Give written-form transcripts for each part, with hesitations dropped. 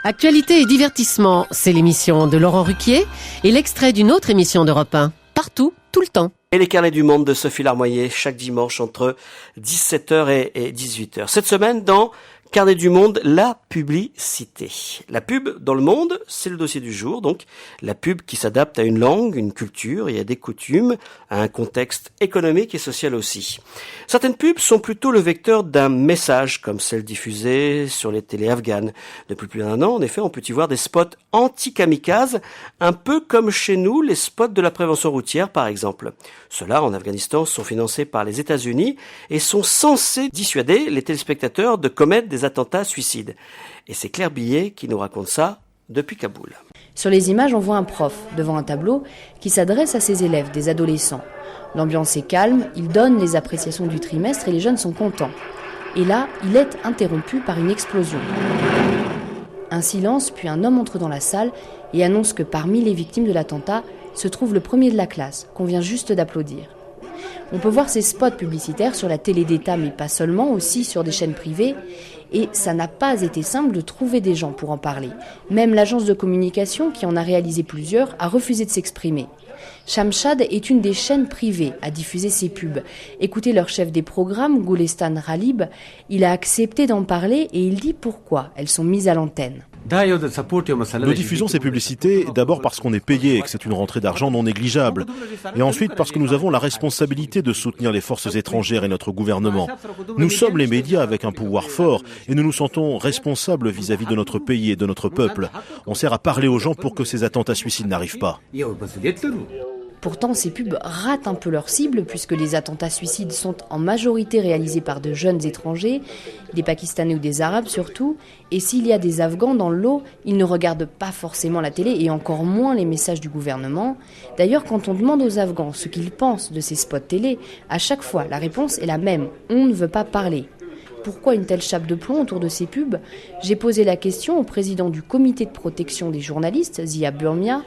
Actualité et divertissement, c'est l'émission de Laurent Ruquier et l'extrait d'une autre émission d'Europe 1. Partout, tout le temps. Et les carnets du monde de Sophie Larmoyer, chaque dimanche entre 17h et 18h. Cette semaine, dans Carnet du monde, la publicité. La pub dans le monde, c'est le dossier du jour. Donc, la pub qui s'adapte à une langue, une culture et à des coutumes, à un contexte économique et social aussi. Certaines pubs sont plutôt le vecteur d'un message, comme celle diffusée sur les télés afghanes. Depuis plus d'un an, en effet, on peut y voir des spots anti-kamikazes, un peu comme chez nous, les spots de la prévention routière, par exemple. Ceux-là, en Afghanistan, sont financés par les États-Unis et sont censés dissuader les téléspectateurs de commettre des attentats suicides. Et c'est Claire Billet qui nous raconte ça depuis Kaboul. Sur les images, on voit un prof devant un tableau qui s'adresse à ses élèves, des adolescents. L'ambiance est calme, il donne les appréciations du trimestre et les jeunes sont contents. Et là, il est interrompu par une explosion. Un silence, puis un homme entre dans la salle et annonce que parmi les victimes de l'attentat se trouve le premier de la classe, qu'on vient juste d'applaudir. On peut voir ces spots publicitaires sur la télé d'État, mais pas seulement, aussi sur des chaînes privées. Et ça n'a pas été simple de trouver des gens pour en parler. Même l'agence de communication, qui en a réalisé plusieurs, a refusé de s'exprimer. Shamshad est une des chaînes privées à diffuser ces pubs. Écoutez leur chef des programmes, Gulestan Ralib, il a accepté d'en parler et il dit pourquoi elles sont mises à l'antenne. Nous diffusons ces publicités d'abord parce qu'on est payé et que c'est une rentrée d'argent non négligeable. Et ensuite parce que nous avons la responsabilité de soutenir les forces étrangères et notre gouvernement. Nous sommes les médias avec un pouvoir fort et nous nous sentons responsables vis-à-vis de notre pays et de notre peuple. On sert à parler aux gens pour que ces attentats suicides n'arrivent pas. Pourtant, ces pubs ratent un peu leur cible puisque les attentats suicides sont en majorité réalisés par de jeunes étrangers, des Pakistanais ou des Arabes surtout, et s'il y a des Afghans dans le lot, ils ne regardent pas forcément la télé et encore moins les messages du gouvernement. D'ailleurs, quand on demande aux Afghans ce qu'ils pensent de ces spots télé, à chaque fois la réponse est la même, on ne veut pas parler. Pourquoi une telle chape de plomb autour de ces pubs ? J'ai posé la question au président du comité de protection des journalistes, Zia Burmia.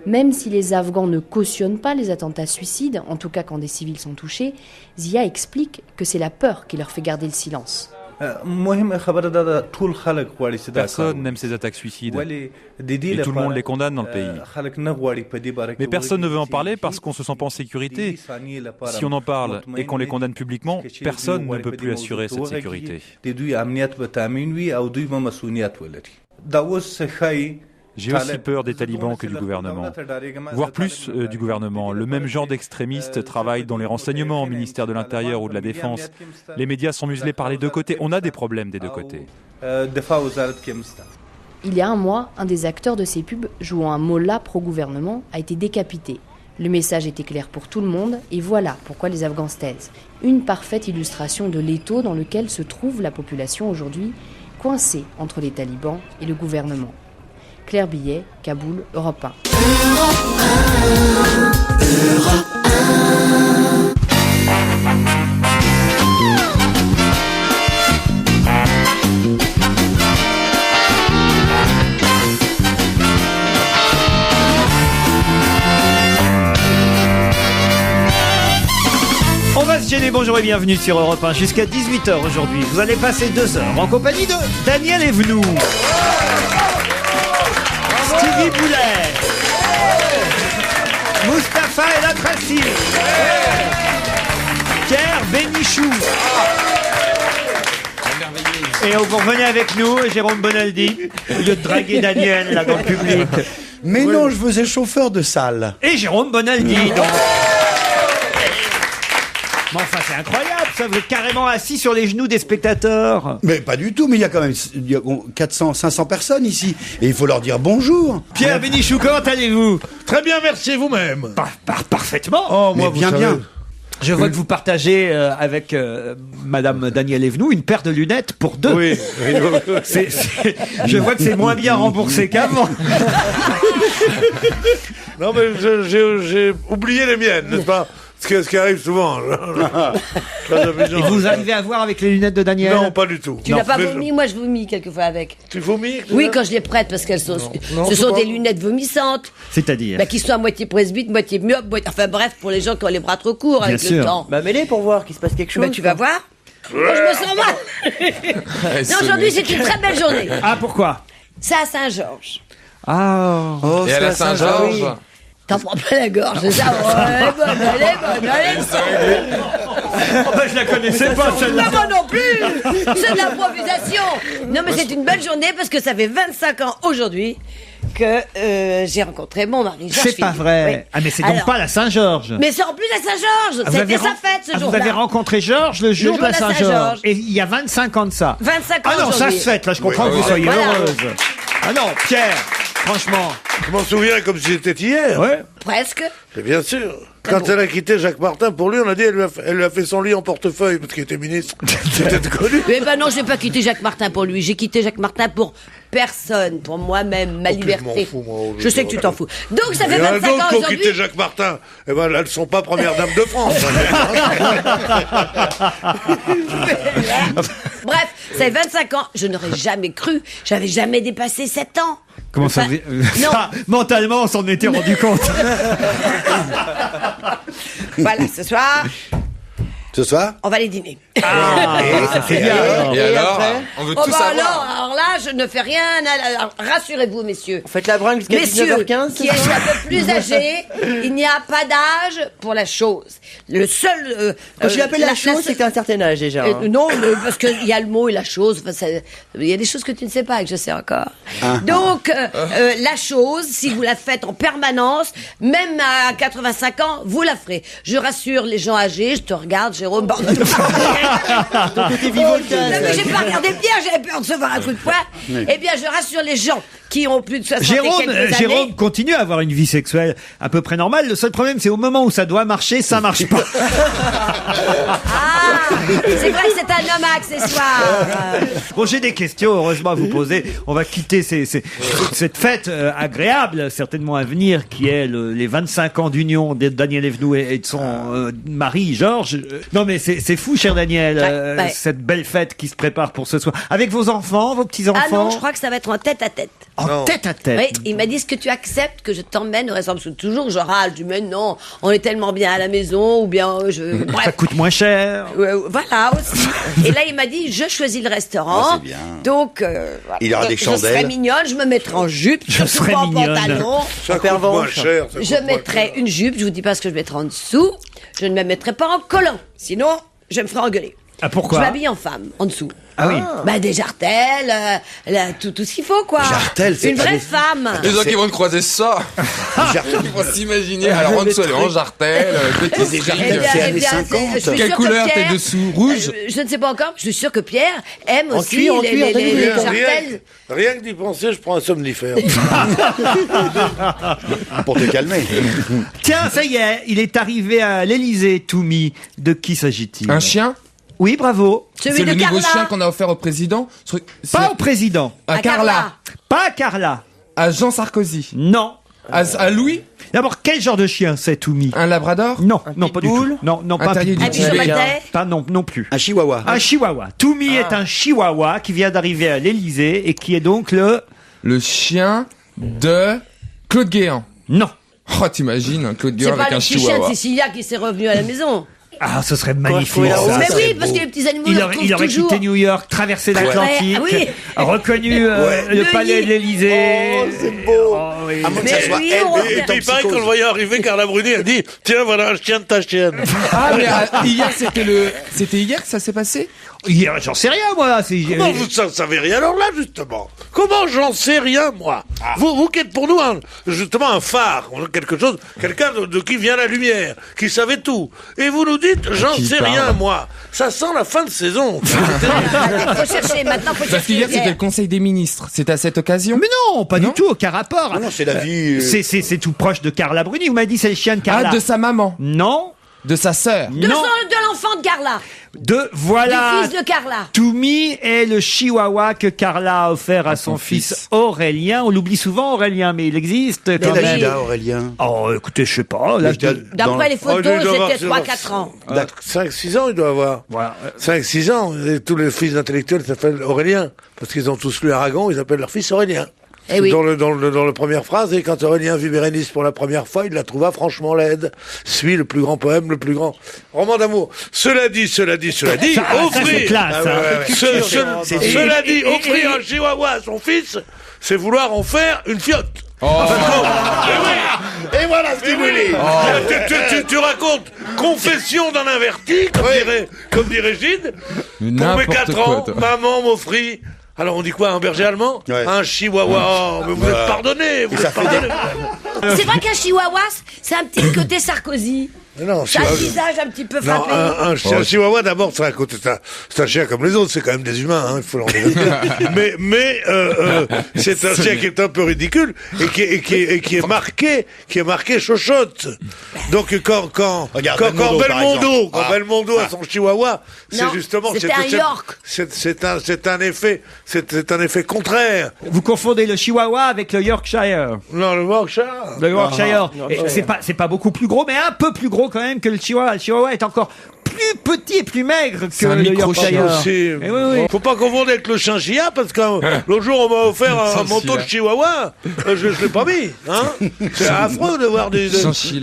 Même si les Afghans ne cautionnent pas les attentats suicides, en tout cas quand des civils sont touchés, Zia explique que c'est la peur qui leur fait garder le silence. Personne n'aime ces attaques suicides et tout le monde les condamne dans le pays. Mais personne ne veut en parler parce qu'on ne se sent pas en sécurité. Si on en parle et qu'on les condamne publiquement, personne ne peut plus assurer cette sécurité. J'ai aussi peur des talibans que du gouvernement, voire plus du gouvernement. Le même genre d'extrémistes travaillent dans les renseignements, au ministère de l'Intérieur ou de la Défense. Les médias sont muselés par les deux côtés. On a des problèmes des deux côtés. Il y a un mois, un des acteurs de ces pubs, jouant un mollah pro-gouvernement, a été décapité. Le message était clair pour tout le monde, et voilà pourquoi les Afghans se taisent. Une parfaite illustration de l'étau dans lequel se trouve la population aujourd'hui, coincée entre les talibans et le gouvernement. Claire Billet, Kaboul, Europe 1. Europe 1. On va se gêner, bonjour et bienvenue sur Europe 1 jusqu'à 18h aujourd'hui. Vous allez passer 2 heures en compagnie de Daniel Evenou, Stevie Boulet, Mustapha El Atrassi, Pierre Bénichou. Et vous revenez avec nous, Jérôme Bonaldi, au lieu de draguer Daniel là dans le public. Mais non, je faisais chauffeur de salle. Et Jérôme Bonaldi, donc. Mais enfin, c'est incroyable, ça, vous êtes carrément assis sur les genoux des spectateurs. Mais pas du tout, mais il y a quand même 400, 500 personnes ici, et il faut leur dire bonjour. Pierre Bénichou, comment allez-vous ? Très bien, merci, vous-même. Parfaitement. Oh, moi, mais bien. Je vois que vous partagez avec Madame Daniel Evenou une paire de lunettes pour deux. Oui. Je vois que c'est moins bien remboursé qu'avant. Non, mais j'ai oublié les miennes, n'est-ce pas ? Ce qui arrive souvent. Et vous arrivez à voir avec les lunettes de Daniel ? Non, pas du tout. Tu n'as pas vomi ? Moi, je vomis quelquefois avec. Tu vomis ? Oui, quand je les prête, parce qu'elles sont. Ce sont des lunettes vomissantes. C'est-à-dire ? Qui sont à moitié presbyte, moitié myope, enfin bref, pour les gens qui ont les bras trop courts avec le temps. Mets-les pour voir qu'il se passe quelque chose. Tu vas voir. Moi, je me sens mal. Non, aujourd'hui, c'est une très belle journée. Ah, pourquoi ? C'est à Saint-Georges. Ah. Et à la Saint-Georges. T'en prends pas la gorge, c'est ça? Oh, elle est bonne, elle est bonne, elle est bonne. Oh, ben, je la connaissais pas, celle-là. Mais moi non plus. C'est de l'improvisation. Non, mais c'est une belle journée parce que ça fait 25 ans aujourd'hui que j'ai rencontré mon mari. Georges C'est pas Philippe. vrai. Oui. Ah, mais c'est donc Alors, pas la Saint-Georges. Mais c'est en plus la Saint-Georges. C'était sa fête ce jour-là. Vous avez rencontré Georges le jour de la Saint-Georges. Et il y a 25 ans de ça. 25 ans Ah non, ça aujourd'hui. se fête, là, je comprends que vous soyez heureuse. Ah non, Pierre, franchement. Je m'en souviens comme si c'était hier. Ouais. Presque. Et bien sûr. Quand elle a quitté Jacques Martin, pour lui, on a dit, elle lui a fait son lit en portefeuille, parce qu'il était ministre. C'était connu. Eh ben non, je n'ai pas quitté Jacques Martin pour lui. J'ai quitté Jacques Martin pour personne, pour moi-même, ma liberté. Je m'en fous, moi. Je sais que tu t'en fous. Donc ça fait Il y en a 25 ans d'autres qui ont aujourd'hui. quitté Jacques Martin. Eh ben, elles ne sont pas premières dames de France. Bref, ça fait 25 ans. Je n'aurais jamais cru. J'avais jamais dépassé 7 ans. Comment ça, Enfin, ça, mentalement, on s'en était rendu compte. Voilà, ce soir, Ce soir on va aller dîner. Ça fait bien. Et alors, après on veut Oh tout bah savoir. alors là, je ne fais rien. Alors, rassurez-vous, messieurs. Faites la bringue jusqu'à Messieurs, 19h15. qui êtes un peu plus âgés, il n'y a pas d'âge pour la chose. Le seul... Quand je l'appelle la chose, c'est que t'as un certain âge déjà. hein. Non, parce qu'il y a le mot et la chose. Enfin, il y a des choses que tu ne sais pas et que je sais encore. Donc, la chose, si vous la faites en permanence, même à 85 ans, vous la ferez. Je rassure les gens âgés. Je te regarde, Jérôme. Non, mais j'ai pas regardé Pierre, j'avais peur de se faire un coup de poing. Eh bien, je rassure les gens qui ont plus de 60 et quelques années. Jérôme continue à avoir une vie sexuelle à peu près normale. Le seul problème, c'est au moment où ça doit marcher, ça marche pas. Ah, c'est vrai que c'est un homme à accessoires. Bon, j'ai des questions, heureusement, à vous poser. On va quitter cette fête agréable, certainement à venir, qui est les 25 ans d'union de Daniel Evenou et de son mari, Georges. Non, mais c'est fou, cher Daniel, Ouais. cette belle fête qui se prépare pour ce soir. Avec vos enfants, vos petits-enfants? Ah non, je crois que ça va être en tête-à-tête. En tête-à-tête. Oui, il m'a dit, est-ce que tu acceptes que je t'emmène au restaurant? Parce que toujours je râle, je dis mais non, on est tellement bien à la maison, ou bien Ça bref. coûte moins cher. Voilà aussi. Et là il m'a dit, je choisis le restaurant. Ah, c'est bien. Donc voilà. Il y aura des je chandelles. serai mignonne, je me mettrai en jupe, surtout serai pas en mignonne. pantalon. Ça coûte moins cher. ça Je coûte moins mettrai cher. une jupe, je vous dis pas ce que je mettrai en dessous. Je ne me mettrai pas en collant, sinon je me ferai engueuler. Ah, pourquoi? Je m'habille en femme, en dessous. Ah oui. Bah des jartelles, tout ce qu'il faut quoi. Jartelles, c'est une pas vraie des- femme. Les gens qui vont te croiser ça, ils vont s'imaginer. Alors en dessous, elle est en jartelle, petite Des string. jartelles, c'est années 50. je suis Quelle sûre couleur que t'es Pierre- dessous? Rouge? Je ne sais pas encore. Je suis sûre que Pierre aime En aussi cuir, les t'as vu, les jartelles. Rien que d'y penser, je prends un somnifère. Pour te calmer. Tiens, ça y est, il est arrivé à l'Élysée, Toumi. De qui s'agit-il? Un chien? Oui, bravo. Celui C'est de le nouveau Carla. chien qu'on a offert au président? Pas au président. À Carla. Pas à Carla. À Jean Sarkozy. Non. À Louis? D'abord, quel genre de chien c'est, Toumi? Un labrador? Non, non, pas du tout. Non, non, pas un terrier pitbull. du Un Tibet. bichon maltais. Pas non plus. Un chihuahua. Un chihuahua. Toumi est un chihuahua qui vient d'arriver à l'Élysée et qui est donc Le chien de Claude Guéant. Non. Oh, t'imagines, Claude C'est Guéant pas avec le un petit chien de chihuahua. Cécilia qui s'est revenu à la maison. Ah, ce serait magnifique. faut la ça. Mais ça oui, serait parce beau. que les petits animaux Il le aurait, retrouvent il aurait toujours. quitté New York, traversé l'Atlantique, Ouais, reconnu le Le palais de Yi. l'Élysée. Oh, c'est beau. Oh, oui. À moins que Mais ça soit oui, elle, on- elle Et est en puis il paraît qu'on psychose. le voyait arriver, Carla Bruni a dit tiens, voilà un chien de ta chienne. Ah, mais hier, c'était hier que ça s'est passé? Hier, j'en sais rien, moi. Comment vous ne savez rien alors là, justement? Comment j'en sais rien, moi? Vous qui êtes pour nous, justement, un phare, quelque chose, quelqu'un de qui vient la lumière, qui savait tout. Et vous nous dites, j'en Qui sais parle rien, moi. Ça sent la fin de saison. Il faut chercher, maintenant faut Parce chercher. qu'hier, c'était Pierre. le Conseil des ministres. C'était à cette occasion? Mais non, pas du tout, aucun rapport. Ah non, c'est la vie. C'est tout proche de Carla Bruni. Vous m'avez dit c'est le chien de Carla. Ah, de sa maman. Non. De sa sœur. De Non. l'enfant de Carla. Voilà. Du fils de Carla. Toumi est le chihuahua que Carla a offert à son fils Aurélien. On l'oublie souvent, Aurélien, mais il existe quand Quel âge même. il a, Aurélien? Oh, écoutez, je sais pas. L'âge de... D'après les photos, il doit avoir c'était 3-4 ans. 5-6 ans, il doit avoir. Voilà. 5-6 ans. Et tous les fils intellectuels s'appellent Aurélien. Parce qu'ils ont tous lu Aragon, ils appellent leur fils Aurélien. Eh oui. Dans la première phrase, et quand Aurélien vit Bérénice pour la première fois, il la trouva franchement laide. Suis le plus grand poème, le plus grand roman d'amour. Cela dit, Ça, c'est offrir. classe, hein. Cela dit, offrir un chihuahua à son fils, c'est vouloir en faire une fiotte. Oh. Et voilà ce qu'il voulait. Tu racontes confession d'un inverti, comme dirait Gide. Pour mes 4 ans, maman m'offrit. Alors on dit quoi, un berger allemand? Un chihuahua. Oh, mais vous êtes pardonné. C'est vrai qu'un chihuahua, c'est un petit côté Sarkozy. Non, c'est un visage un petit peu frappé. Un chihuahua, d'abord, c'est un chien comme les autres, c'est quand même des humains, il faut l'en dire. mais c'est un chien qui est un peu ridicule et qui est marqué chochotte. Donc quand Belmondo a son chihuahua, c'est justement c'est un effet contraire. Vous confondez le chihuahua avec le Yorkshire. Non, le Yorkshire. Le Yorkshire. C'est pas beaucoup plus gros, mais un peu plus gros quand même que le chihuahua. Le chihuahua est encore plus petit et plus maigre que le Yorkshire. Oui. Faut pas confondre avec le chinchilla parce que l'autre jour on m'a offert un manteau de chihuahua. Je l'ai pas mis. C'est affreux de voir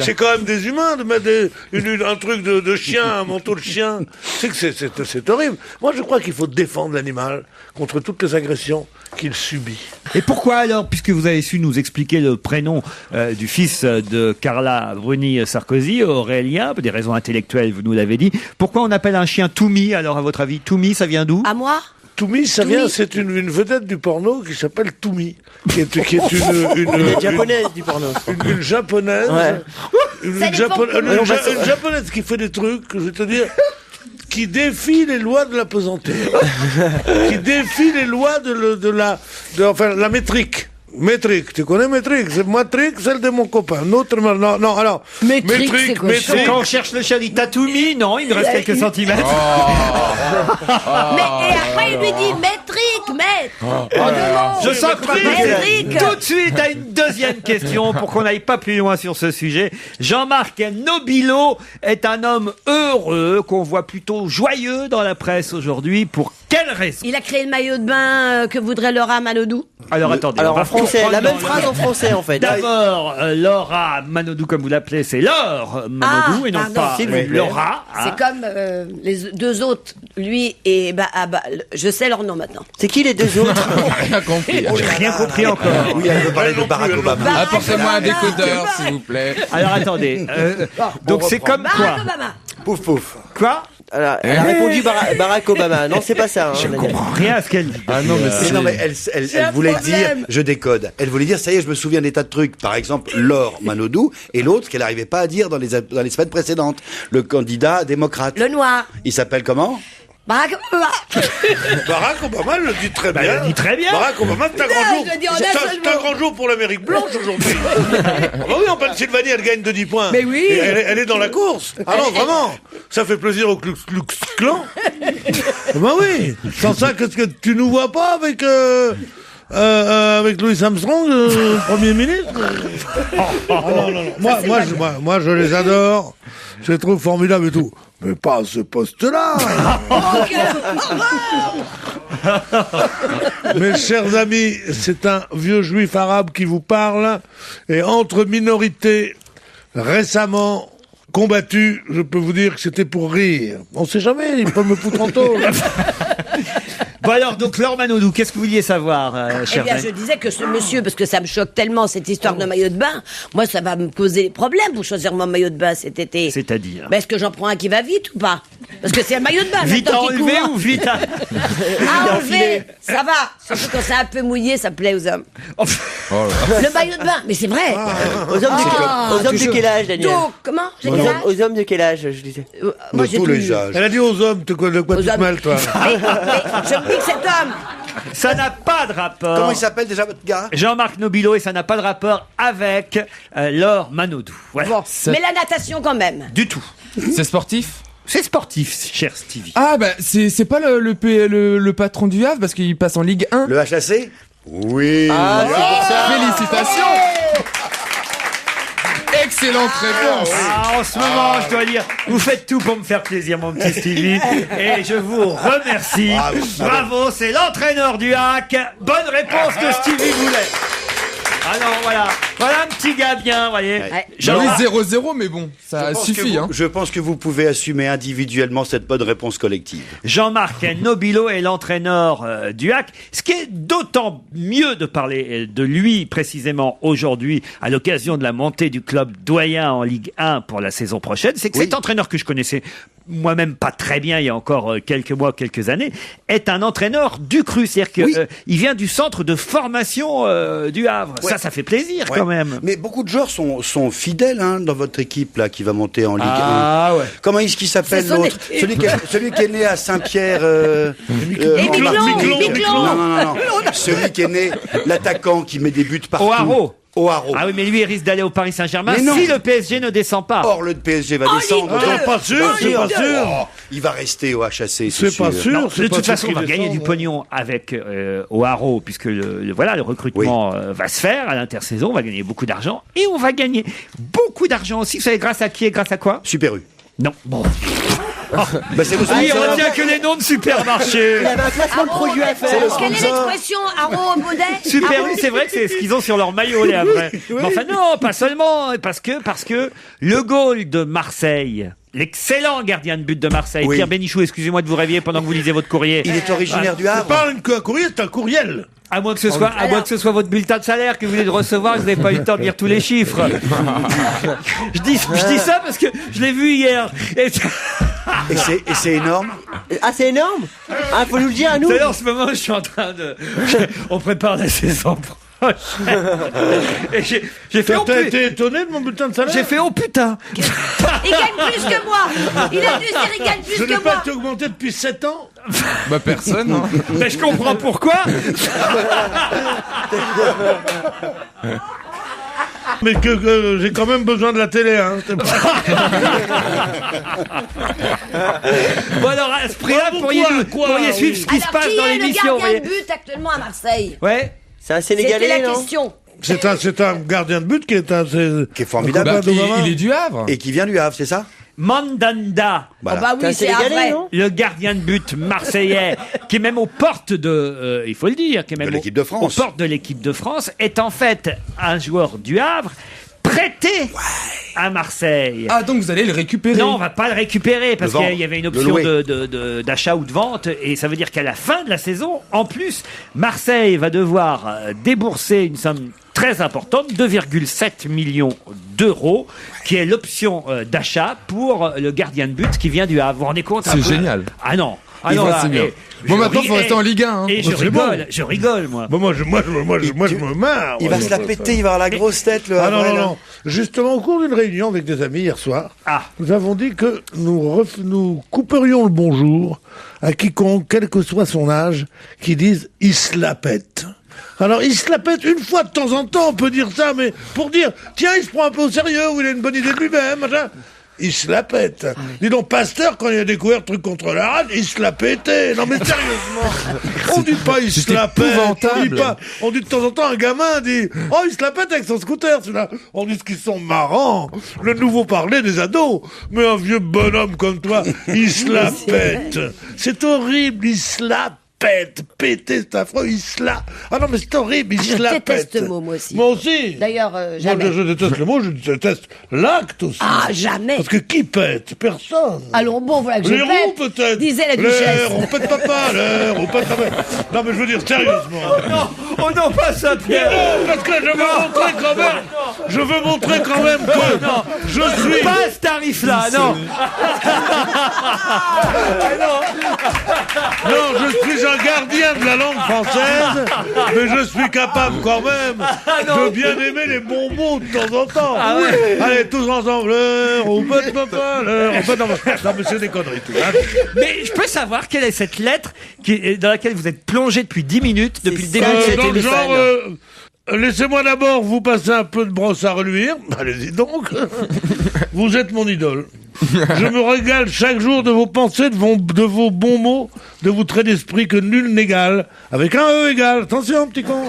c'est quand même des humains de mettre un truc de chien, un manteau de chien. C'est horrible. Moi je crois qu'il faut défendre l'animal contre toutes les agressions qu'il subit. Et pourquoi alors, puisque vous avez su nous expliquer le prénom du fils de Carla Bruni Sarkozy, Aurélien, pour des raisons intellectuelles, vous nous l'avez dit, pourquoi on appelle un chien Toumi, alors à votre avis? Toumi, ça vient d'où? À moi? Toumi, c'est une vedette du porno qui s'appelle Toumi, qui est une japonaise du porno. Une japonaise. Ouais. Une japonaise qui fait des trucs, je vais te dire, qui défie les lois de la pesanteur, qui défie les lois de la métrique. Métrique, tu connais métrique? C'est ma trique, celle de mon copain. Alors. Métrique, c'est quand on cherche le chien dit Tatoumi, non, il me reste quelques centimètres. Mais et après il lui dit métrique. Je sens que tout de suite à une deuxième question pour qu'on n'aille pas plus loin sur ce sujet. Jean-Marc Nobilo est un homme heureux qu'on voit plutôt joyeux dans la presse aujourd'hui. Pour quelle raison? Il a créé le maillot de bain que voudrait Laura Manodou. Alors attendez. Alors en français, la même phrase en français en fait. D'abord, Laura Manodou, comme vous l'appelez, c'est Laure Manodou et non pas Laura. C'est comme les deux autres, lui et je sais leur nom maintenant. C'est qui les deux autres? Rien compris. J'ai rien compris encore. Oui, elle veut parler de Barack Obama. Apportez-moi un décodeur, s'il vous plaît. Alors attendez. Donc c'est comme quoi? Barack Obama. Pouf pouf. Quoi? Alors, elle a répondu Barack Obama. Non, c'est pas ça. Je ne comprends rien à ce qu'elle dit. Ah non, mais elle voulait dire, je décode. Elle voulait dire, ça y est, je me souviens des tas de trucs. Par exemple, Laure Manodou et l'autre qu'elle n'arrivait pas à dire dans les semaines précédentes. Le candidat démocrate. Le noir. Il s'appelle comment? Barack Obama. Barack Obama le dit très bien. Il dit très bien. Barack Obama, c'est un grand jour. C'est un grand jour pour l'Amérique blanche aujourd'hui. Oui, en Pennsylvanie, elle gagne de 10 points. Mais oui. Et elle est dans la course. Ah non, vraiment. Ça fait plaisir au Ku Klux Klan. Ben oui. Sans ça, qu'est-ce que tu nous vois pas avec Louis Armstrong, Premier ministre? Non. Moi, je les adore. Je les trouve formidables et tout. Mais pas à ce poste-là. Mes chers amis, c'est un vieux juif arabe qui vous parle. Et entre minorités récemment combattues, je peux vous dire que c'était pour rire. On sait jamais, il peut me foutre en tôle. Bon alors, donc Laure Manodou, qu'est-ce que vous vouliez savoir, cher je disais que ce monsieur, parce que ça me choque tellement cette histoire de maillot de bain, moi ça va me poser des problèmes pour choisir mon maillot de bain cet été. C'est-à-dire? Est-ce que j'en prends un qui va vite ou pas? Parce que c'est un maillot de bain. Vite à enlever ou vite à... À enlever, ça va. Surtout quand c'est un peu mouillé, ça plaît aux hommes. Le maillot de bain, mais c'est vrai. Aux hommes de quel âge, Daniel? Donc, comment? Aux hommes de quel âge, je disais? Moi, De tous les âges. Elle a dit aux hommes, de quoi tu te mêles, toi? Mais je me dis que cet homme... Ça n'a pas de rapport. Comment il s'appelle déjà votre gars? Jean-Marc Nobilo, et ça n'a pas de rapport avec Laure Manodou. Ouais. Bon, mais la natation quand même. Du tout. C'est sportif? C'est sportif, cher Stevie. Ah bah c'est pas le patron du Havre parce qu'il passe en Ligue 1. Le HAC? Oui. Ah, c'est pour ça. Félicitations. Excellente réponse. En ce moment, je dois dire, vous faites tout pour me faire plaisir, mon petit Stevie. Et je vous remercie. Bravo, c'est l'entraîneur du HAC. Bonne réponse de Stevie Boulet. Alors voilà un petit petit gars bien, vous voyez. Bah oui, 0-0, mais bon, ça suffit. Je pense que vous pouvez assumer individuellement cette bonne réponse collective. Jean-Marc Nobilo est l'entraîneur du HAC. Ce qui est d'autant mieux de parler de lui précisément aujourd'hui, à l'occasion de la montée du club doyen en Ligue 1 pour la saison prochaine, c'est que cet entraîneur que je connaissais moi-même pas très bien il y a encore quelques mois, quelques années, est un entraîneur du cru. C'est-à-dire qu'il vient du centre de formation du Havre. Ouais. Ça fait plaisir quand même. Mais beaucoup de joueurs sont fidèles dans votre équipe là qui va monter en Ligue 1. Ouais. Comment est-ce qu'il s'appelle l'autre celui qui est né à Saint-Pierre. Miquelon. Non. Celui qui est né, l'attaquant qui met des buts partout. O'Haraud. Ah oui, mais lui, il risque d'aller au Paris Saint-Germain si le PSG ne descend pas. Or, le PSG va descendre. C'est pas sûr. Il va rester au HAC. C'est pas sûr. Non, de toute façon, on va gagner du pognon avec O'Haraud, puisque le recrutement va se faire à l'intersaison. On va gagner beaucoup d'argent. Et on va gagner beaucoup d'argent aussi. Vous savez, grâce à qui et grâce à quoi? Super U. Non. Bon. C'est le il retient que les noms de supermarchés. Il avait un classement de produits à faire. Quelle est l'expression Haro Baudet? Super U, c'est vrai que c'est ce qu'ils ont sur leur maillot, les Havrais. Mais enfin, non, pas seulement. Parce que le goal de Marseille, l'excellent gardien de but de Marseille, Pierre Bénichou, excusez-moi de vous réveiller pendant que vous lisez votre courrier. Il est originaire du Havre. C'est pas un courrier, c'est un courriel. À moins que ce soit votre bulletin de salaire que vous venez de recevoir, que vous n'avez pas eu le temps de lire tous les chiffres. Je dis ça parce que je l'ai vu hier. Et c'est énorme. Ah, c'est énorme. Ah, faut nous le dire à nous. C'est en ce moment, je suis en train de. On prépare la saison prochaine. Et j'ai fait. T'as été étonné de mon bulletin de salaire? J'ai fait oh putain. Il gagne plus que moi. Il a dû dire il gagne plus que moi. Je n'ai pas été augmenté depuis 7 ans. Bah personne. Mais je comprends pourquoi. Mais que j'ai quand même besoin de la télé, Bon alors, à ce prix-là, pourriez suivre ce qui se passe dans l'émission. Qui est le gardien de but actuellement à Marseille? Ouais. C'est un Sénégalais, C'était la non? question. C'est un gardien de but qui est formidable. Il est du Havre. Et qui vient du Havre, c'est ça? Mandanda. Voilà. Oh bah oui, c'est vrai. Le gardien de but marseillais, qui est même aux portes de, il faut le dire, qui est même de l'équipe de France. Aux portes de l'équipe de France, est en fait un joueur du Havre prêté à Marseille. Ah, donc vous allez le récupérer? Non, on va pas le récupérer parce qu'il y avait une option d'achat ou de vente, et ça veut dire qu'à la fin de la saison, en plus, Marseille va devoir débourser une somme très importante, 2,7 millions d'euros, qui est l'option d'achat pour le gardien de but qui vient du Havre. Vous vous rendez compte? C'est génial. Ah non. C'est bien. Bon, maintenant, il faut rester en Ligue 1. Et je rigole, moi. Bon, moi, je me marre. Il va se la péter, il va avoir la grosse tête. Non. Justement, au cours d'une réunion avec des amis hier soir, nous avons dit que nous couperions le bonjour à quiconque, quel que soit son âge, qui dise « il se la pète ». Alors, il se la pète une fois de temps en temps, on peut dire ça, mais pour dire « tiens, il se prend un peu au sérieux, ou il a une bonne idée de lui-même, machin ». Il se la pète. Dis donc, Pasteur, quand il a découvert le truc contre la rate, il se la pétait. Non mais sérieusement, on dit pas il se la pète. On dit de temps en temps, un gamin dit « oh, il se la pète avec son scooter, celui-là ». On dit qu'ils sont marrants. Le nouveau parler des ados. Mais un vieux bonhomme comme toi, il se la pète. C'est horrible, il se la pète. Péter, c'est affreux, il se la... Ah non, mais c'est horrible, il se la pète. Je déteste le mot, moi aussi. Moi aussi. D'ailleurs, jamais. Moi, je déteste le mot, je déteste l'acte aussi. Ah, jamais. Parce que qui pète? Personne. Allons, bon, voilà que je pète. Les roues, peut-être. Disait la duchesse. L'air, on pète pas l'air, on pète pas... Non, mais je veux dire, sérieusement. Oh non, pas ça, Pierre. Mais non, parce que je veux montrer quand même que je suis... Pas ce tarif-là, non. Non, je suis un gardien de la langue française, mais je suis capable quand même de bien aimer les bons mots de temps en temps. Ah ouais. Allez, tous ensemble, on pète pas l'air, non, mais c'est des conneries tout. Mais je peux savoir quelle est cette lettre dans laquelle vous êtes plongé depuis 10 minutes, depuis le début de cette émission. Laissez-moi d'abord vous passer un peu de brosse à reluire. Allez-y donc. Vous êtes mon idole. Je me régale chaque jour de vos pensées, de vos bons mots, de vos traits d'esprit que nul n'égale. Avec un E égal. Attention, petit con.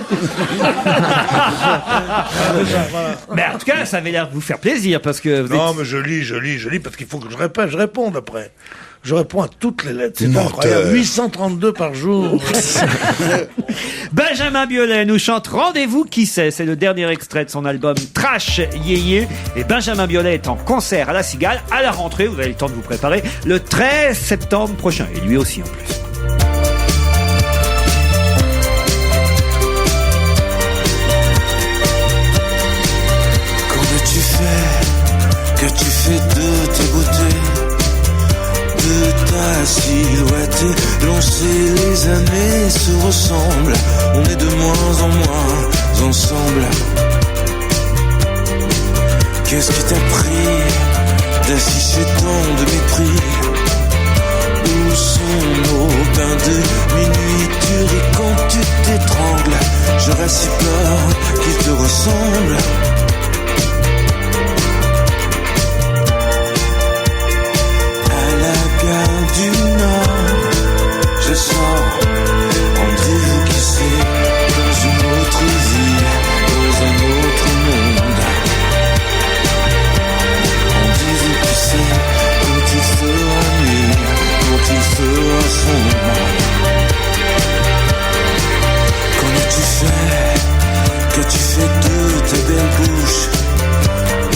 Mais en tout cas, ça avait l'air de vous faire plaisir parce que... Non, mais je lis, parce qu'il faut que je réponde après. Je réponds à toutes les lettres. C'est Menteur. incroyable. 832 par jour. Benjamin Biolay nous chante Rendez-vous qui sait. C'est le dernier extrait de son album Trash Yéyé. Et Benjamin Biolay est en concert à La Cigale à la rentrée. Vous avez le temps de vous préparer le 13 septembre prochain. Et lui aussi en plus. Que tu fais de tes beautés, de ta silhouette élancée, les années se ressemblent, on est de moins en moins ensemble. Qu'est-ce qui t'a pris d'afficher tant de mépris? Où sont nos bains de minuit? Tu ris quand tu t'étrangles, j'aurais si peur qu'ils te ressemblent. Du Nord, je sors, rendez-vous qui sait, dans une autre ville, dans un autre monde. Rendez-vous qui sait, quand il fera nuit, quand il fera sombre. Qu'en as-tu fait, que tu fais de ta belle bouche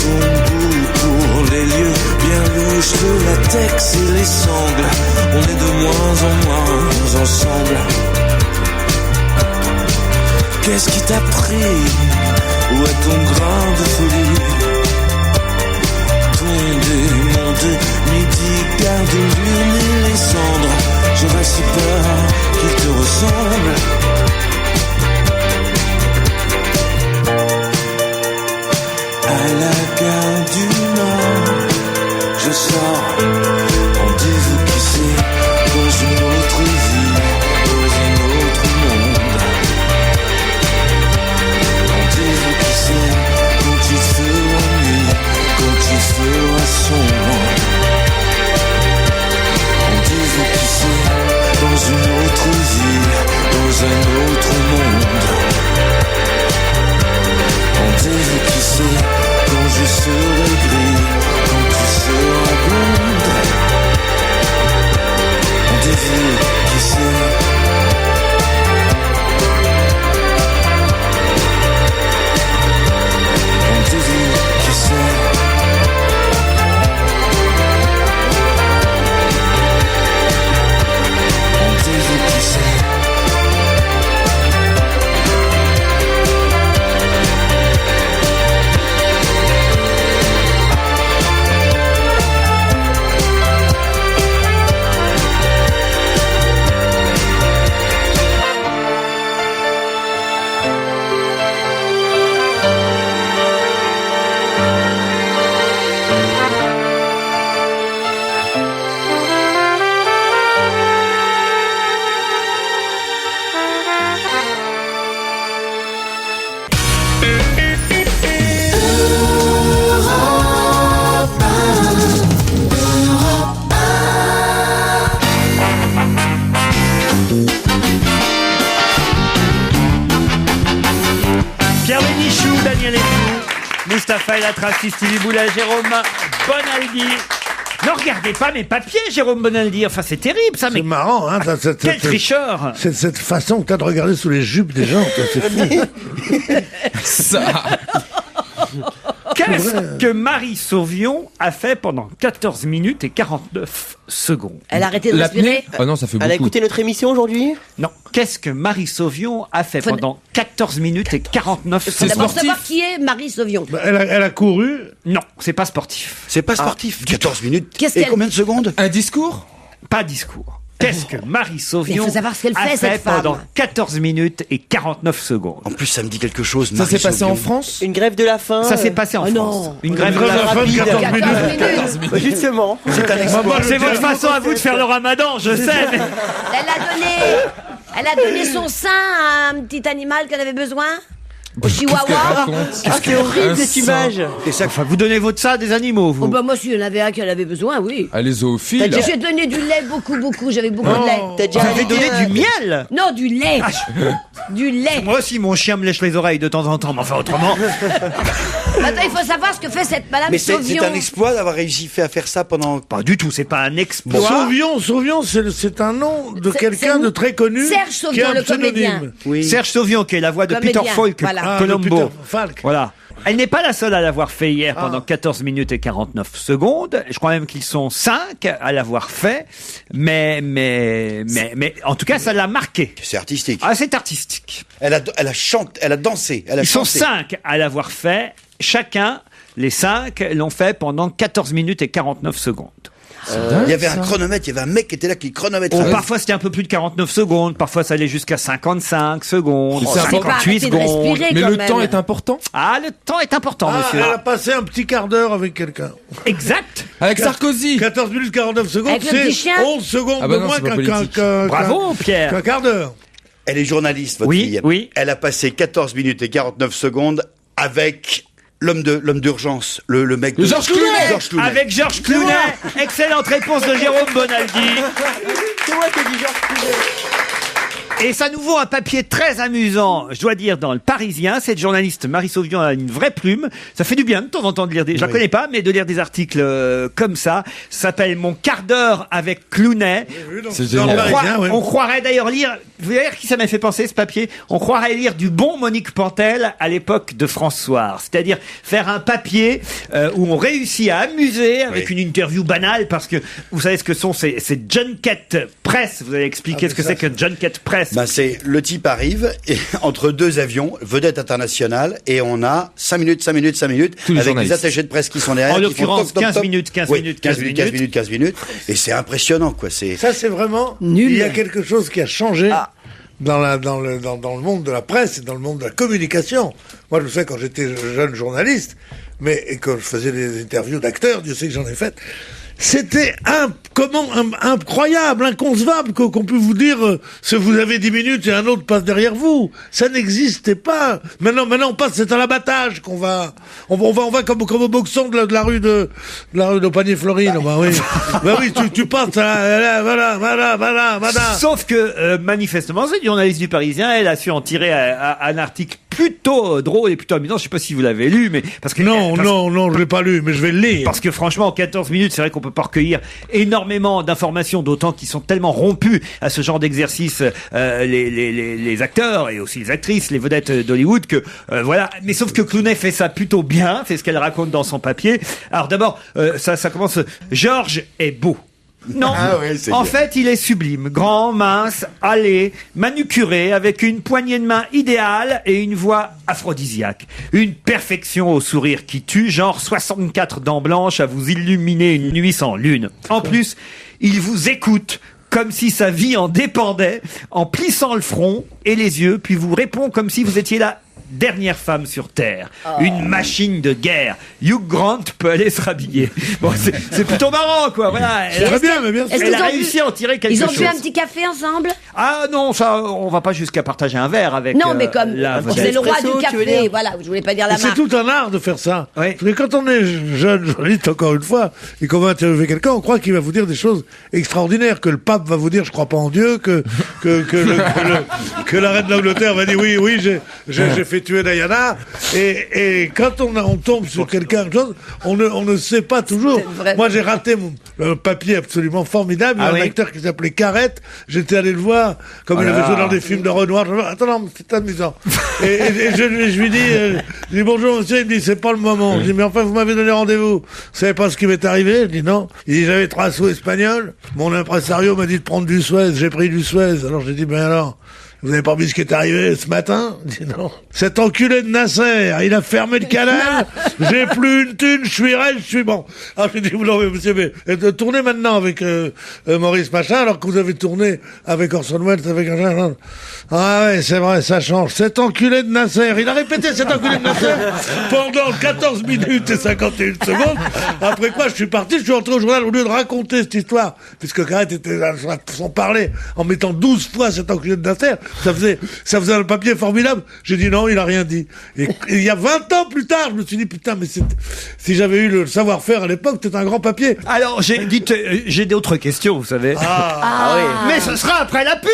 ton goût pour les lieux bien louches, le latex et les sangles, on est de moins en moins ensemble. Qu'est-ce qui t'a pris? Où est ton grain de folie? Ton démon de midi garde l'une et les cendres, j'aurais si peur qu'il te ressemble. À la gare du Nord, je sors, rendez-vous qui sait, dans une autre ville, dans un autre monde. Rendez-vous qui sait, quand il fera nuit, quand il fera sombre. Rendez-vous qui sait, dans une autre ville, dans un autre monde. Rendez-vous qui sait, quand je serai gris, quand tu seras blonde. Rendez-vous qui sait. Rendez-vous qui sait. Rendez-vous qui sait. Mustapha El Atrassi, Stevie Boulet, Jérôme Bonaldi. Ne regardez pas mes papiers, Jérôme Bonaldi. Enfin, c'est terrible, ça. C'est marrant, hein. Quel tricheur. C'est cette façon que t'as de regarder sous les jupes des gens. C'est fou. Ça. Qu'est-ce que Marie Sauvion a fait pendant 14 minutes et 49 secondes? Elle a arrêté de respirer. Oh non, ça fait beaucoup. Elle a écouté notre émission aujourd'hui? Non. Qu'est-ce que Marie Sauvion a fait pendant 14 minutes et 49 Faut secondes? d'abord savoir qui est Marie Sauvion. Bah, elle a couru. Non, c'est pas sportif. C'est pas sportif. 14 minutes. Qu'est-ce Et qu'elle- combien de secondes? Un discours? Pas discours. Qu'est-ce que Marie Sauvion Il faut savoir ce qu'elle a fait, fait cette femme. pendant 14 minutes et 49 secondes? En plus, ça me dit quelque chose. Ça Marie s'est passé Sauvion. en France? Une grève de la faim? Ça s'est passé en Oh France. non. Une grève de Grève de la la faim de 14 minutes. 14 minutes. Justement. C'est un exploit. Maman, C'est votre façon à vous de faire le ramadan, je sais. mais- Elle a donné son sein à un petit animal qu'elle avait besoin. au chihuahua. C'est horrible cette image. Et ça, enfin, vous donnez votre sang à des animaux, vous? Oh bah moi, s'il y en avait un qui en avait besoin, oui. Ah, les zoophiles. J'ai donné du lait, beaucoup, j'avais beaucoup de lait. T'as déjà Vous avez donné du miel? Non, du lait. Du lait. Moi aussi, mon chien me lèche les oreilles de temps en temps, mais enfin, autrement. Attends, il faut savoir ce que fait cette madame Mais c'est Sauvion. un exploit d'avoir réussi à faire ça pendant... Pas du tout, c'est pas un exploit. Sauvion, c'est un nom de quelqu'un de très connu. Serge qui Sauvion, a un le pseudonyme. comédien. Oui. Serge Sauvion, qui est la voix de Comédien, Peter Falk, voilà. Columbo. Peter Falk. Voilà. Elle n'est pas la seule à l'avoir fait hier pendant 14 minutes et 49 secondes. Je crois même qu'ils sont 5 à l'avoir fait. Mais en tout cas, ça l'a marqué. C'est artistique. Ah, c'est artistique. Elle a chanté, elle a dansé. Ils sont 5 à l'avoir fait. Chacun, les 5, l'ont fait pendant 14 minutes et 49 secondes. Il y avait un chronomètre, il y avait un mec qui était là qui chronométrait. Parfois c'était un peu plus de 49 secondes, parfois ça allait jusqu'à 55 secondes, C'est 58 secondes. Mais le temps est important. Ah, le temps est important, monsieur. Elle a passé un petit quart d'heure avec quelqu'un. Exact. Avec Sarkozy. 14 minutes 49 secondes, Avec le petit c'est chien. 11 secondes Ah bah de non, moins c'est pas politique. Bravo, Pierre. qu'un quart d'heure. Elle est journaliste, votre Oui, fille. oui. Elle a passé 14 minutes et 49 secondes avec l'homme d'urgence, le mec de... Georges Clooney. Georges Clooney. Avec Georges Clooney. Excellente réponse de Jérôme Bonaldi. C'est moi qui ai dit Georges Clooney. Et ça nous vaut un papier très amusant, je dois dire, dans le Parisien. Cette journaliste Marie Sauvion a une vraie plume. Ça fait du bien de temps en temps de lire des... Je la connais pas, mais de lire des articles comme ça. Ça s'appelle Mon quart d'heure avec Clooney. C'est génial. On croirait d'ailleurs lire... Vous voyez qui ça m'a fait penser, ce papier? On croirait lire du bon Monique Pantel à l'époque de François. C'est-à-dire faire un papier où on réussit à amuser avec une interview banale, parce que vous savez ce que sont ces junket press. Vous allez expliquer ce que c'est que junket press. Bah c'est le type arrive et, entre deux avions, vedette internationale, et on a 5 minutes avec des attachés de presse qui sont derrière. En qui l'occurrence, font 15 minutes. Et c'est impressionnant, quoi. Ça, c'est vraiment nul. Il y a quelque chose qui a changé dans le monde de la presse et dans le monde de la communication. Moi, je sais quand j'étais jeune journaliste, et quand je faisais des interviews d'acteurs, Dieu sait que j'en ai fait. C'était incroyable, inconcevable qu'on puisse vous dire si vous avez 10 minutes et un autre passe derrière vous. Ça n'existait pas. Maintenant on passe, c'est à l'abattage qu'on va. On va comme au boxon de la rue de Panier Florine. Bah oui, tu passes voilà. Sauf que manifestement, cette journaliste du Parisien, elle a su en tirer un article plutôt drôle et plutôt amusant. Je sais pas si vous l'avez lu, mais parce que non, je l'ai pas lu, mais je vais le lire. Parce que franchement, en 14 minutes, c'est vrai qu'on peut pas recueillir énormément d'informations, d'autant qu'ils sont tellement rompus à ce genre d'exercice, les acteurs et aussi les actrices, les vedettes d'Hollywood, que voilà. Mais sauf que Clooney fait ça plutôt bien, c'est ce qu'elle raconte dans son papier. Alors d'abord, ça commence. Georges est beau. Non, en fait, il est sublime, grand, mince, allé, manucuré, avec une poignée de main idéale et une voix aphrodisiaque. Une perfection au sourire qui tue, genre 64 dents blanches à vous illuminer une nuit sans lune. En plus, il vous écoute comme si sa vie en dépendait, en plissant le front et les yeux, puis vous répond comme si vous étiez la dernière femme sur Terre. Une machine de guerre. Hugh Grant peut aller se rhabiller. Bon, c'est plutôt marrant, quoi. Voilà. Elle a réussi à en tirer quelque chose. Ils ont bu un petit café ensemble? Ah non, ça, on va pas jusqu'à partager un verre avec. Non, mais comme c'est le roi du café, voilà. Je voulais pas dire la marque. C'est tout un art de faire ça. Oui. Parce que quand on est jeune journaliste, encore une fois, et qu'on va interviewer quelqu'un, on croit qu'il va vous dire des choses extraordinaires, que le pape va vous dire je crois pas en Dieu, que la reine d'Angleterre va dire oui, j'ai fait tuer Diana, et quand on tombe sur quelqu'un, on ne sait pas toujours. Moi, j'ai raté un papier absolument formidable. Il y a un acteur qui s'appelait Carrette. J'étais allé le voir, comme il avait joué dans des films de Renoir. Attends, non, c'est amusant. et je lui dis bonjour monsieur. Il me dit c'est pas le moment. Je dis mais enfin vous m'avez donné rendez-vous. Vous savez pas ce qui m'est arrivé? Je dis non. Il dit j'avais 3 sous espagnols. Mon impresario m'a dit de prendre du Suez. J'ai pris du Suez. Alors j'ai dit ben alors. Vous avez pas vu ce qui est arrivé ce matin? Dis non. Cet enculé de Nasser, il a fermé le canal, j'ai plus une thune, je suis raide, je suis bon. Alors j'ai dit, non mais monsieur, mais tournez maintenant avec Maurice Machin, alors que vous avez tourné avec Orson Welles, avec un... Ah ouais, c'est vrai, ça change. Cet enculé de Nasser, il a répété cet enculé de Nasser pendant 14 minutes et 51 secondes. Après quoi, je suis parti, je suis rentré au journal au lieu de raconter cette histoire, puisque Carrette était là, sans parler, en mettant 12 fois cet enculé de Nasser. Ça faisait un papier formidable. J'ai dit non, il a rien dit. Et il y a 20 ans plus tard, je me suis dit, putain, mais si j'avais eu le savoir-faire à l'époque, c'était un grand papier. Alors, j'ai d'autres questions, vous savez. Ah oui. Mais ce sera après la pub.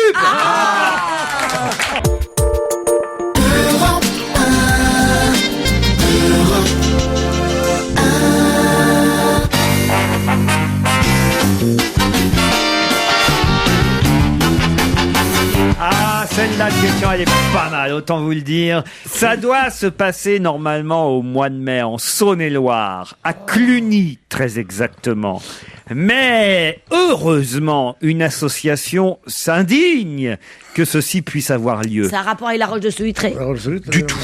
Celle-là de question, elle est pas mal, autant vous le dire. Ça doit se passer normalement au mois de mai en Saône-et-Loire, à Cluny très exactement. Mais heureusement, une association s'indigne que ceci puisse avoir lieu. C'est un rapport avec la Roche de Solutré. Du tout.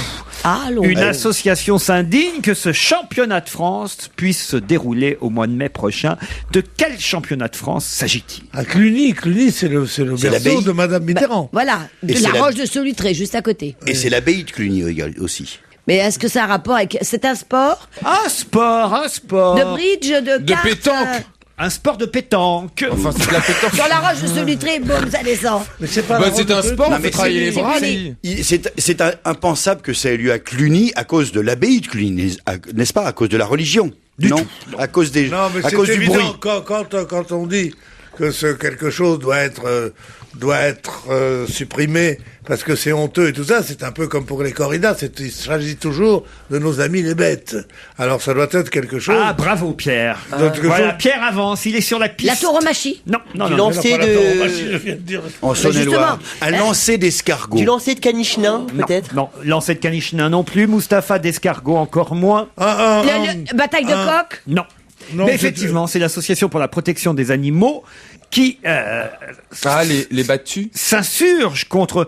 Une association s'indigne que ce championnat de France puisse se dérouler au mois de mai prochain. De quel championnat de France s'agit-il? À Cluny, c'est le berceau de Madame Mitterrand. Voilà, de la Roche de Solutré, juste à côté. Et c'est l'abbaye de Cluny aussi. Mais est-ce que ça a un rapport avec... C'est un sport? Un sport. De bridge, de cartes, pétanque. Un sport de pétanque. Enfin, c'est de la pétanque. Sur la Roche de Solutré, boum, ça descend. Mais c'est pas c'est un sport, on fait travailler les bras. C'est impensable que ça ait lieu à Cluny à cause de l'abbaye de Cluny, n'est-ce pas? À cause de la religion. Non, à cause du bruit. Quand on dit que quelque chose doit être supprimé parce que c'est honteux et tout ça, c'est un peu comme pour les corridas, il s'agit toujours de nos amis les bêtes. Alors ça doit être quelque chose... Ah, bravo Pierre. Voilà, Pierre avance, il est sur la piste. La tauromachie. Non. Du lancer je viens de dire. En Saône-et-Loire. Un lancer d'escargot. Du lancer de caniche-nain, peut-être? Non, lancer de caniche-nain non plus. Mustapha d'escargot encore moins. Bataille de coq. Non. Mais effectivement, c'est l'association pour la protection des animaux qui les battus s'insurge contre...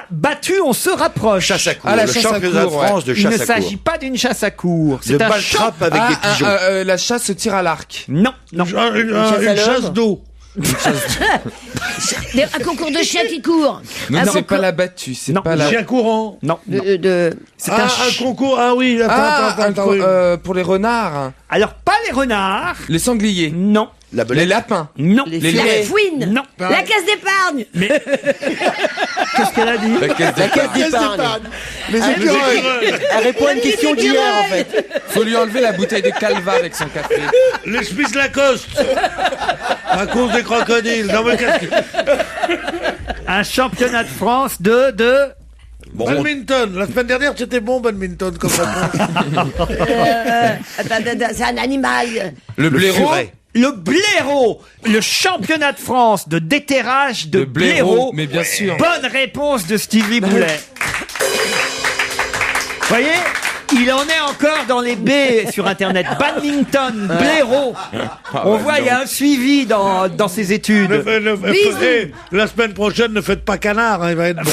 battus, on se rapproche. Chasse à courre. La le chasse championnat de France de chasse à courre. Il ne s'agit pas d'une chasse à cours. C'est un balle-trappe avec des pigeons. La chasse au tir à l'arc. Non. Une chasse d'eau. Un concours de chiens qui courent. Non, c'est pas la battue, c'est pas la... Chien courant. Non. C'est un concours. Ah oui. Pour les renards. Alors, pas les renards. Les sangliers. Non. Les lapins. Non. La fouine. Non. La caisse d'épargne. Mais qu'est-ce qu'elle a dit? La caisse d'épargne. Les écureuils. Elle répond à une question d'hier, en fait. Faut lui enlever la bouteille de Calva avec son café. Les Smith Lacoste. À cause des crocodiles. Non, mais un championnat de France de... Badminton. La semaine dernière, c'était bon, badminton, comme réponse. C'est un animal. Le blaireau. Le blaireau, le championnat de France de déterrage de blaireau. Mais bien sûr. Bonne réponse de Stevie Boulet. Voyez, il en est encore dans les baies sur Internet. Badminton, blaireau. On voit, il y a un suivi dans ses études. La semaine prochaine, ne faites pas canard, il va être bon.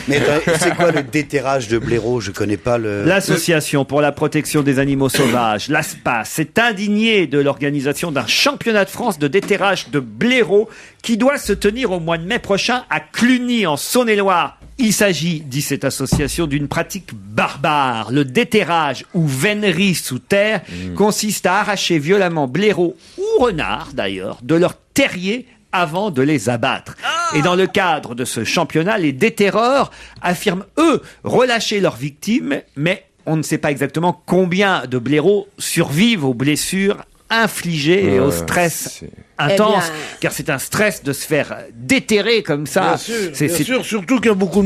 Mais c'est quoi le déterrage de blaireau? Je connais pas le... L'Association pour la protection des animaux sauvages, l'ASPA, s'est indignée de l'organisation d'un championnat de France de déterrage de blaireau qui doit se tenir au mois de mai prochain à Cluny, en Saône-et-Loire. Il s'agit, dit cette association, d'une pratique barbare. Le déterrage ou vénerie sous terre consiste à arracher violemment blaireaux ou renards, d'ailleurs, de leur terrier avant de les abattre. Et dans le cadre de ce championnat, les déterreurs affirment, eux, relâcher leurs victimes, mais on ne sait pas exactement combien de blaireaux survivent aux blessures infligées et au stress intense, car c'est un stress de se faire déterrer comme ça. Bien sûr, surtout qu'il y a beaucoup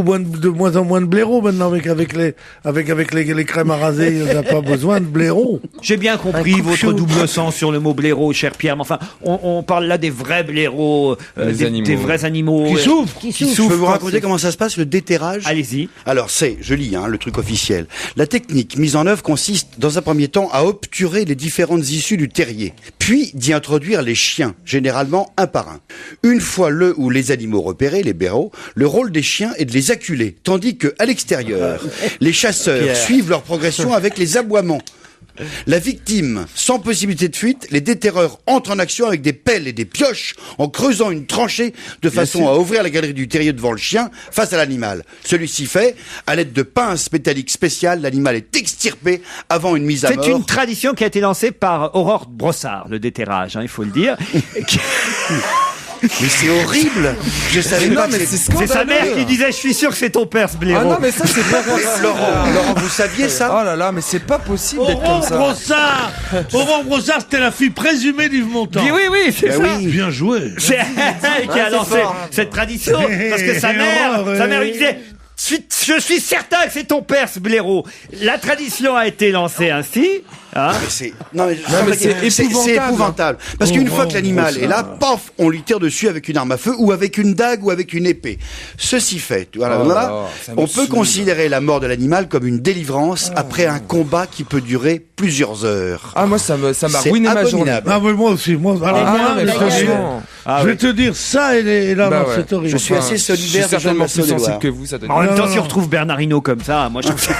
de moins en moins de blaireaux maintenant avec les crèmes à raser, il n'y a pas besoin de blaireaux. J'ai bien compris votre double sens sur le mot blaireau, cher Pierre, mais enfin, on parle là des vrais blaireaux, des vrais animaux qui souffrent. Je peux vous raconter comment ça se passe, le déterrage? Allez-y. Alors je lis le truc officiel. La technique mise en œuvre consiste, dans un premier temps, à obturer les différentes issues du terrier, puis d'y introduire les chiens, généralement un par un. Une fois le ou les animaux repérés, les blaireaux, le rôle des chiens est de les acculer, tandis que à l'extérieur, les chasseurs suivent leur progression avec les aboiements. La victime, sans possibilité de fuite, les déterreurs entrent en action avec des pelles et des pioches en creusant une tranchée de façon à ouvrir la galerie du terrier devant le chien face à l'animal. Celui-ci fait, à l'aide de pinces métalliques spéciales, l'animal est extirpé avant une mise à mort. C'est une tradition qui a été lancée par Aurore Brossard, le déterrage, il faut le dire. Mais c'est horrible. Je savais pas. Mais c'est C'est sa mère qui disait, je suis sûr que c'est ton père, ce blaireau. Ah non, mais ça, c'est pas possible. Laurent, vous saviez ça? Oh là là, mais c'est pas possible d'être comme ça. Aurore Brossard, c'était la fille présumée d'Yves Montand. Oui, c'est ça. Oui. Bien joué. C'est elle qui a lancé cette tradition. Parce que sa mère lui disait, je suis certain que c'est ton père, ce blaireau. La tradition a été lancée ainsi. Hein, c'est épouvantable. épouvantable. Parce qu'une fois que l'animal est là, paf, on lui tire dessus avec une arme à feu ou avec une dague ou avec une épée. Ceci fait, on peut considérer la mort de l'animal comme une délivrance après un combat qui peut durer plusieurs heures. Ah, moi, ça m'a ruiné ma journée. Ah, mais moi aussi. Je vais te dire, ça et là, c'est horrible. Je suis assez solidaire. Je suis certainement plus sensible que vous. Ça doit en même temps, si on retrouve Bernard Hinault comme ça, moi je trouve ça...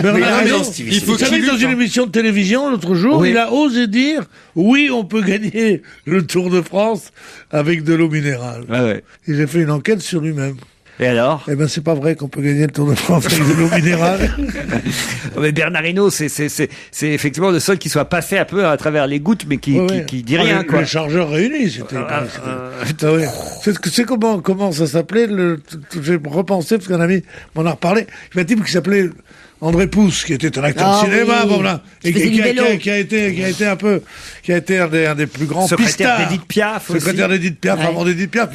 Bernard Hinault, vous savez, dans une émission de télévision, l'autre jour, il a osé dire, oui, on peut gagner le Tour de France avec de l'eau minérale. Et j'ai fait une enquête sur lui-même. Et alors? Eh ben, c'est pas vrai qu'on peut gagner le Tour de France avec de l'eau minérale. Mais Bernard Hinault, c'est effectivement le seul qui soit passé un peu à travers les gouttes, mais qui dit rien, quoi. Les chargeurs réunis, c'était. C'est comment ça s'appelait, j'ai repensé, parce qu'un ami m'en a reparlé. Il y a un type qui s'appelait André Pousse, qui était un acteur de cinéma, et qui a été un des plus grands pistards. Secrétaire d'Édith Piaf, avant d'Édith Piaf.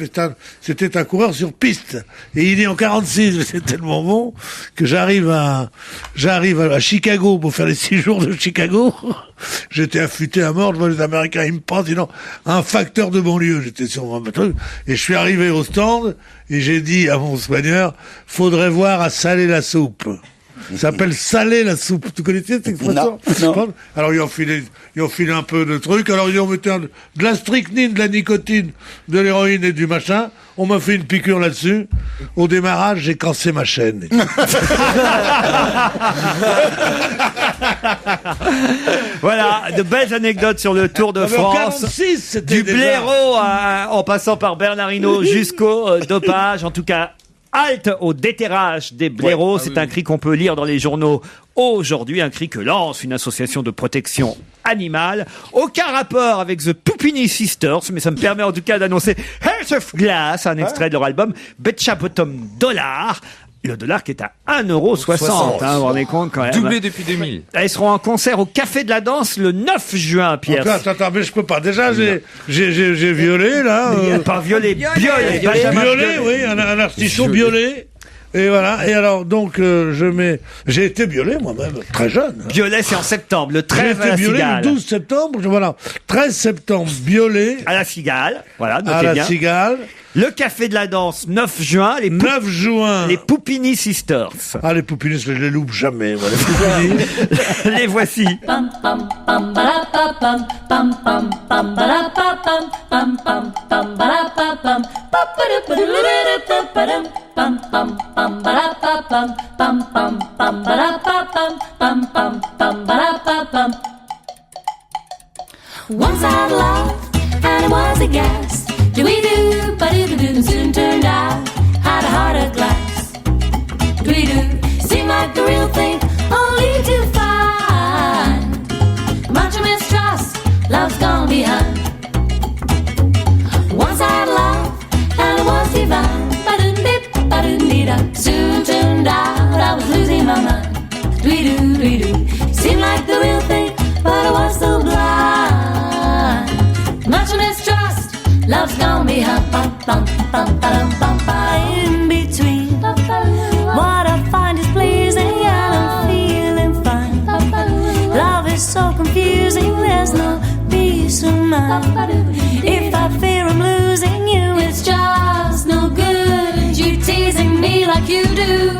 C'était un coureur sur piste. Et il est en 46, c'est tellement bon que j'arrive à Chicago pour faire les 6 jours de Chicago. J'étais affûté à mort devant les Américains. Ils me pensent, sinon, un facteur de banlieue. J'étais sur mon truc. Et je suis arrivé au stand, et j'ai dit à mon soigneur, faudrait voir à saler la soupe. Ça s'appelle saler la soupe. Tu connaissais cette expression? Non. Alors ils ont filé un peu de trucs. Alors ils ont mis de la strychnine, de la nicotine, de l'héroïne et du machin. On m'a fait une piqûre là-dessus. Au démarrage, j'ai cassé ma chaîne. Voilà, de belles anecdotes sur le Tour de France. 46, du blaireau en passant par Bernard Hinault jusqu'au dopage. En tout cas, halte au déterrage des blaireaux. C'est un cri qu'on peut lire dans les journaux aujourd'hui, un cri que lance une association de protection animale. Aucun rapport avec The Pupini Sisters, mais ça me permet en tout cas d'annoncer Heart of Glass, un extrait de leur album Betcha Bottom Dollar. Le dollar qui est à 1,60 €, hein, vous vous rendez compte quand même. Doublé depuis 2000. Ils seront en concert au Café de la Danse le 9 juin, Pierre. Attends, mais je peux pas. Déjà, j'ai violé, là. Pas violé, violet. Violet, oui, un artichaut violet. Et voilà. Et alors, donc, j'ai été violé moi-même, très jeune. Violet, c'est en septembre, le 13 à la Cigale. J'ai été violé le 12 septembre, voilà. 13 septembre, violet. À la Cigale, voilà, notez bien. À la Cigale. Le Café de la Danse, 9 juin. 9 juin. Les Pupini Sisters. Ah, les Pupini, je les loupe jamais, moi, les Pupini. Les voici. Once I loved and it was a gas. Do-we-do, ba-do-do-do, soon turned out had a heart of glass. Do-we-do, seemed like the real thing, only to find much mistrust, love's gone behind. Once I had love and it was divine. Ba-doo-dip, ba-doo-dee-da, soon turned out I was losing my mind. Do-we-do, do-we-do, seemed like the real thing, but I was so blind. Much mistrust, love's gone behind. In between, what I find is pleasing and I'm feeling fine. Love is so confusing, there's no peace of mind. If I fear I'm losing you, it's just no good. You teasing me like you do.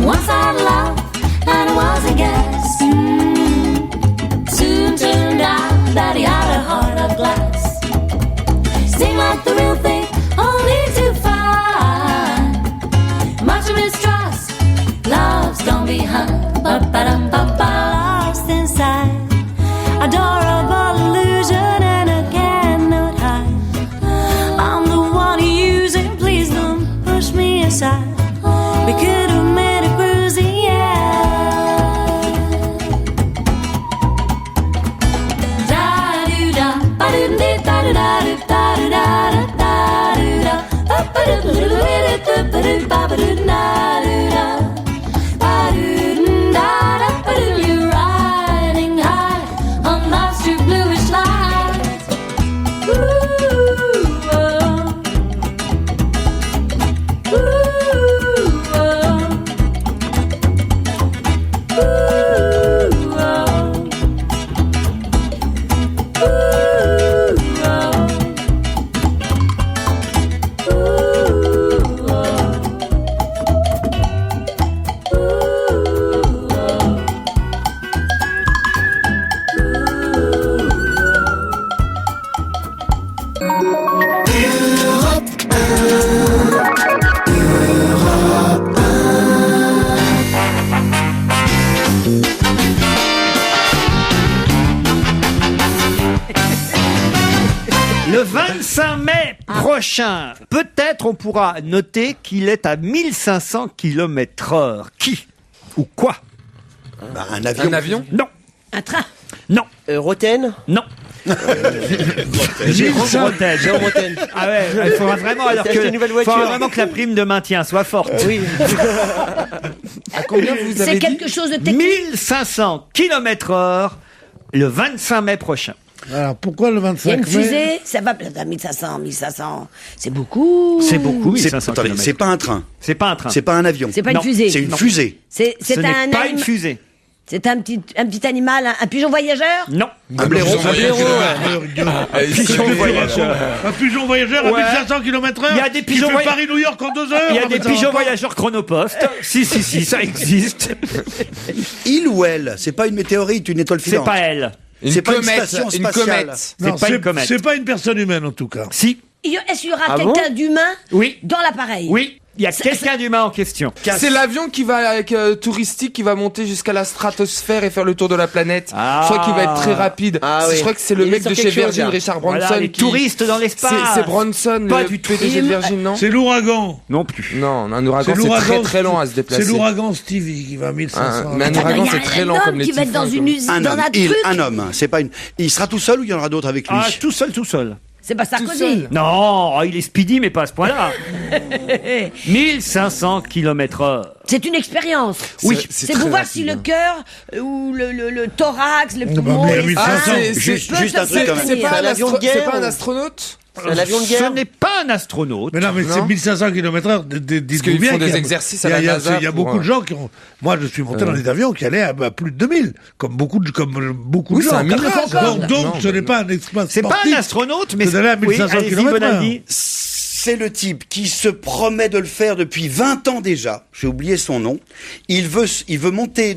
Once I had love and it was a guess. Soon turned out that he had a heart of glass. Seemed like the real thing, only to find much mistrust, love's gone behind. Lost inside, adorable illusion and I cannot hide. I'm the one you're using, please don't push me aside. We could have made You're riding high on life's your bluish lights. Ooh, oh. Ooh, oh. Ooh, oh. Le 25 mai prochain, peut-être on pourra noter qu'il est à 1500 km/h. Qui ou quoi? Un avion. Un avion? Non. Un train? Non. Roten? Non. Jérôme Rotten. Ah ouais, il faudra vraiment, alors acheté une nouvelle voiture. faudra vraiment que la prime de maintien soit forte. Oui. À combien vous avez C'est dit? quelque chose de technique. 1500 km/h le 25 mai prochain. Alors, pourquoi le Il y a 25 une mai fusée, ça va à 1500, c'est beaucoup. C'est beaucoup, C'est 1500 attendez, km. c'est pas un train. C'est pas un train. C'est pas un avion. C'est pas Non, une fusée. C'est une Non. fusée. C'est Ce n'est un pas une fusée. C'est un petit animal, un pigeon voyageur. Non. Un blaireau. Un pigeon voyageur. Un pigeon voyageur à Ouais. 1500 km/h. Il y a des pigeons qui fait Paris-New York en 2 heures. Il y a Non, mais des ça va pigeons pas. voyageurs chronopost. Si, ça existe. Il ou elle, c'est pas une météorite, une étoile C'est filante. pas elle. C'est pas une comète, station une spatiale. comète. Non, C'est pas une comète. C'est pas une personne humaine en tout cas. Si. Est-ce qu'il y aura Ah bon quelqu'un d'humain Oui. dans l'appareil? Oui. Il y a quelqu'un d'humain en question. C'est l'avion qui va avec touristique qui va monter jusqu'à la stratosphère et faire le tour de la planète. Ah. Je crois qu'il va être très rapide. Ah oui. Je crois que c'est le Il est mec sur de chez quelque chose, Virgin, là. Richard Branson. Voilà, les qui- touristes dans l'espace. C'est Branson, Pas le du tout. PDG de Virgin, non? C'est l'ouragan. Non plus. Non, un ouragan, C'est c'est l'ouragan, très très lent à se déplacer. C'est l'ouragan Stevie qui va à 1500. Mais un Attends, ouragan, il y a c'est très lent un comme homme les qui va être dans typhons, une quoi. usine, Un dans homme. un truc. Un homme. C'est pas une. Il sera tout seul ou il y en aura d'autres avec lui? Ah, tout seul. C'est pas Sarkozy. Non, il est speedy, mais pas à ce point-là. 1500 km/h. C'est une expérience. Oui, c'est C'est très pour voir rapide, si le hein. cœur ou le thorax, le bah, poumon. mais les 1500, seins, Juste peut un truc quand même. C'est pas C'est un un avion de guerre, c'est pas un ou- astronaute? C'est un avion de Ce guerre. n'est pas un astronaute. Mais non, mais c'est 1500 km/h. Parce qu'ils font des exercices à la NASA Il y a pour, beaucoup de gens qui ont. Moi, je suis monté dans des avions qui allaient à plus de 2000, comme beaucoup de Oui, gens. c'est un mirage. Donc, Non, ce n'est pas un exploit C'est pas sportif. un astronaute, mais que d'aller à 1500 allez-y, km/h. Bonaldi. C'est le type qui se promet de le faire depuis 20 ans déjà. J'ai oublié son nom. Il veut monter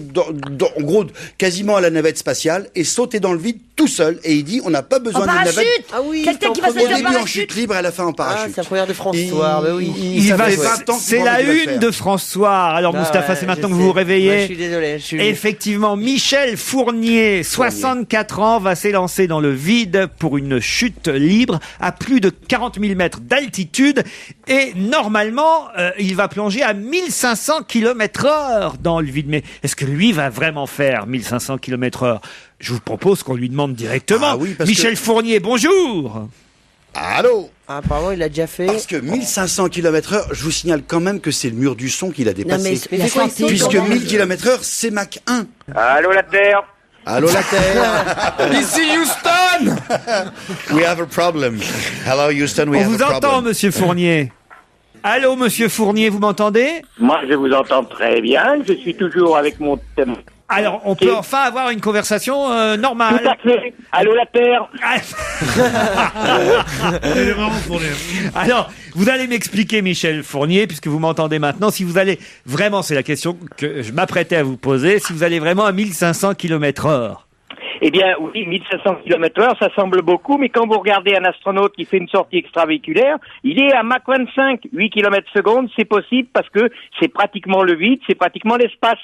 en gros, quasiment à la navette spatiale et sauter dans le vide tout seul. Et il dit, on n'a pas besoin En d'une parachute. navette. Ah oui, Quelqu'un qui va Au sauter en début en parachute. chute libre et à la fin en Ah, parachute. c'est la première de France Soir, bah oui. Ça fait 20 ans qu'il C'est promet la de le une faire. de François. Alors, Ah Mustapha, ouais, c'est maintenant je que vous vous sais. réveillez. Ouais, je suis désolé. Effectivement, Michel Fournier, 64 ans, va s'élancer dans le vide pour une chute libre à plus de 40 000 mètres d'altitude. Et normalement, il va plonger à 1500 km/h dans le vide. Mais est-ce que lui va vraiment faire 1500 km/h? Je vous propose qu'on lui demande directement. Ah oui, parce Michel que- Fournier, bonjour. Allô? Ah, apparemment, il l'a déjà fait. Parce que 1500 km/h, je vous signale quand même que c'est le mur du son qu'il a dépassé. mais la c'est quoi, santé, Puisque comment- 1000 km/h, c'est Mach 1. Allô la Terre. Allô la Terre. Ici Houston. We have a problem. Hello Houston, we On have vous a entend, problem. monsieur Fournier. Allô, monsieur Fournier, vous m'entendez? Moi je vous entends très bien, je suis toujours avec mon thème. Alors, on peut enfin avoir une conversation Tout à normale. fait. Allô la Terre. Elle est marrante pour les- Alors, vous allez m'expliquer, Michel Fournier, puisque vous m'entendez maintenant, si vous allez vraiment, c'est la question que je m'apprêtais à vous poser, si vous allez vraiment à 1500 km/h. Eh bien oui, 1500 km/h, ça semble beaucoup, mais quand vous regardez un astronaute qui fait une sortie extravéhiculaire, il est à Mach 25, 8 km/s, c'est possible parce que c'est pratiquement le vide, c'est pratiquement l'espace.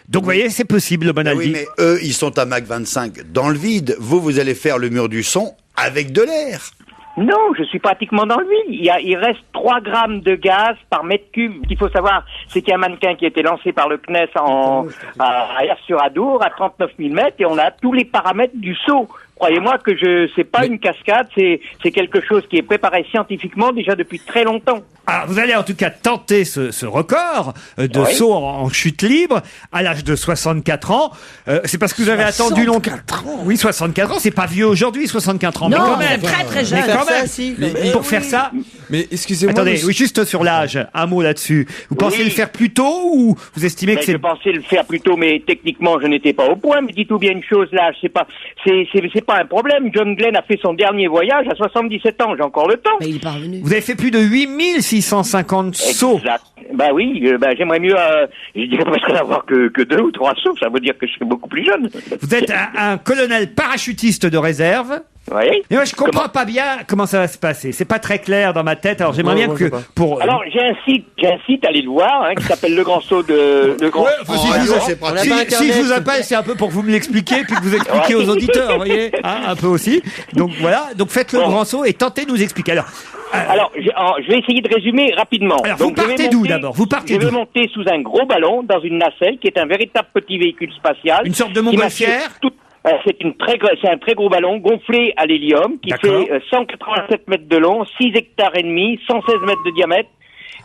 Donc, vous voyez, c'est possible, Ah Bonaldi. oui, mais eux, ils sont à Mach 25 dans le vide. Vous allez faire le mur du son avec de l'air. Non, je suis pratiquement dans le vide. Il reste 3 grammes de gaz par mètre cube. Ce qu'il faut savoir, c'est qu'il y a un mannequin qui a été lancé par le CNES à Air-sur-Adour, à 39 000 mètres, et on a tous les paramètres du saut. croyez-moi que c'est pas une cascade, c'est quelque chose qui est préparé scientifiquement déjà depuis très longtemps. Alors, vous allez en tout cas tenter ce record de saut en chute libre à l'âge de 64 ans. C'est parce que vous avez attendu longtemps. Oui, 64 ans, c'est pas vieux aujourd'hui, 64 ans. Non, mais quand même. c'est très très jeune. Mais quand même. Mais pour faire ça. Mais excusez-moi. Attendez, oui, juste sur l'âge, un mot là-dessus. Vous pensez le faire plus tôt ou vous estimez que c'est... Je pensais le faire plus tôt, mais techniquement, je n'étais pas au point. Mais dites-vous bien une chose, là, c'est pas un problème. John Glenn a fait son dernier voyage à 77 ans. J'ai encore le temps. Mais il est pas revenu. Vous avez fait plus de 8650 sauts. Exact. Bah oui, j'aimerais mieux, je dirais presque n'avoir que 2 ou 3 sauts. Ça veut dire que je suis beaucoup plus jeune. Vous êtes un colonel parachutiste de réserve. Oui. Et moi, je comprends pas bien comment ça va se passer. C'est pas très clair dans ma tête. Alors, j'aimerais bien que pour. Alors, j'ai un site, allez le voir, qui s'appelle Le Grand Saut de Grand. Si je vous appelle, c'est un peu pour que vous me l'expliquiez, puis que vous expliquiez aux auditeurs, vous voyez, un peu aussi. Donc voilà. Donc faites le grand saut et tentez de nous expliquer. Alors, je vais essayer de résumer rapidement. Alors, vous partez d'où d'abord? Je vais monter sous un gros ballon dans une nacelle qui est un véritable petit véhicule spatial. Une sorte de montgolfière. C'est un très gros ballon gonflé à l'hélium qui fait 187 mètres de long, 6 hectares et demi, 116 mètres de diamètre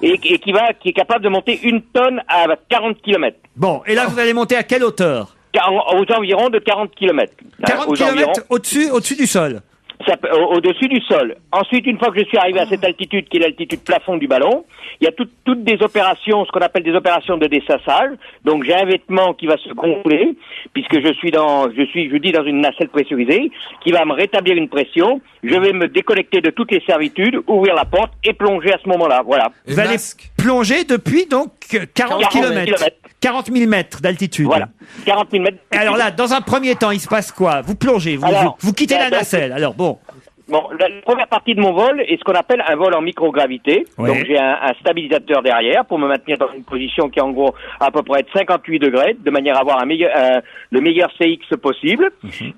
et qui est capable de monter 1 tonne à 40 km. Bon, et là vous allez monter à quelle hauteur? Aux environs de 40 km. 40 km au-dessus du sol. Au-dessus du sol. Ensuite, une fois que je suis arrivé à cette altitude, qui est l'altitude plafond du ballon, il y a toutes des opérations, ce qu'on appelle des opérations de dessassage. Donc, j'ai un vêtement qui va se gonfler, puisque je dis dans une nacelle pressurisée, qui va me rétablir une pression. Je vais me déconnecter de toutes les servitudes, ouvrir la porte et plonger à ce moment-là. Voilà. Vous allez plonger depuis, donc, 40 km. 40 000 mètres d'altitude. Voilà. 40 000 mètres. Et alors là, dans un premier temps, il se passe quoi? Vous plongez, vous quittez la nacelle. Alors bon. Bon, la première partie de mon vol est ce qu'on appelle un vol en microgravité. Ouais. Donc j'ai un stabilisateur derrière pour me maintenir dans une position qui est en gros à peu près de 58 degrés, de manière à avoir le meilleur CX possible.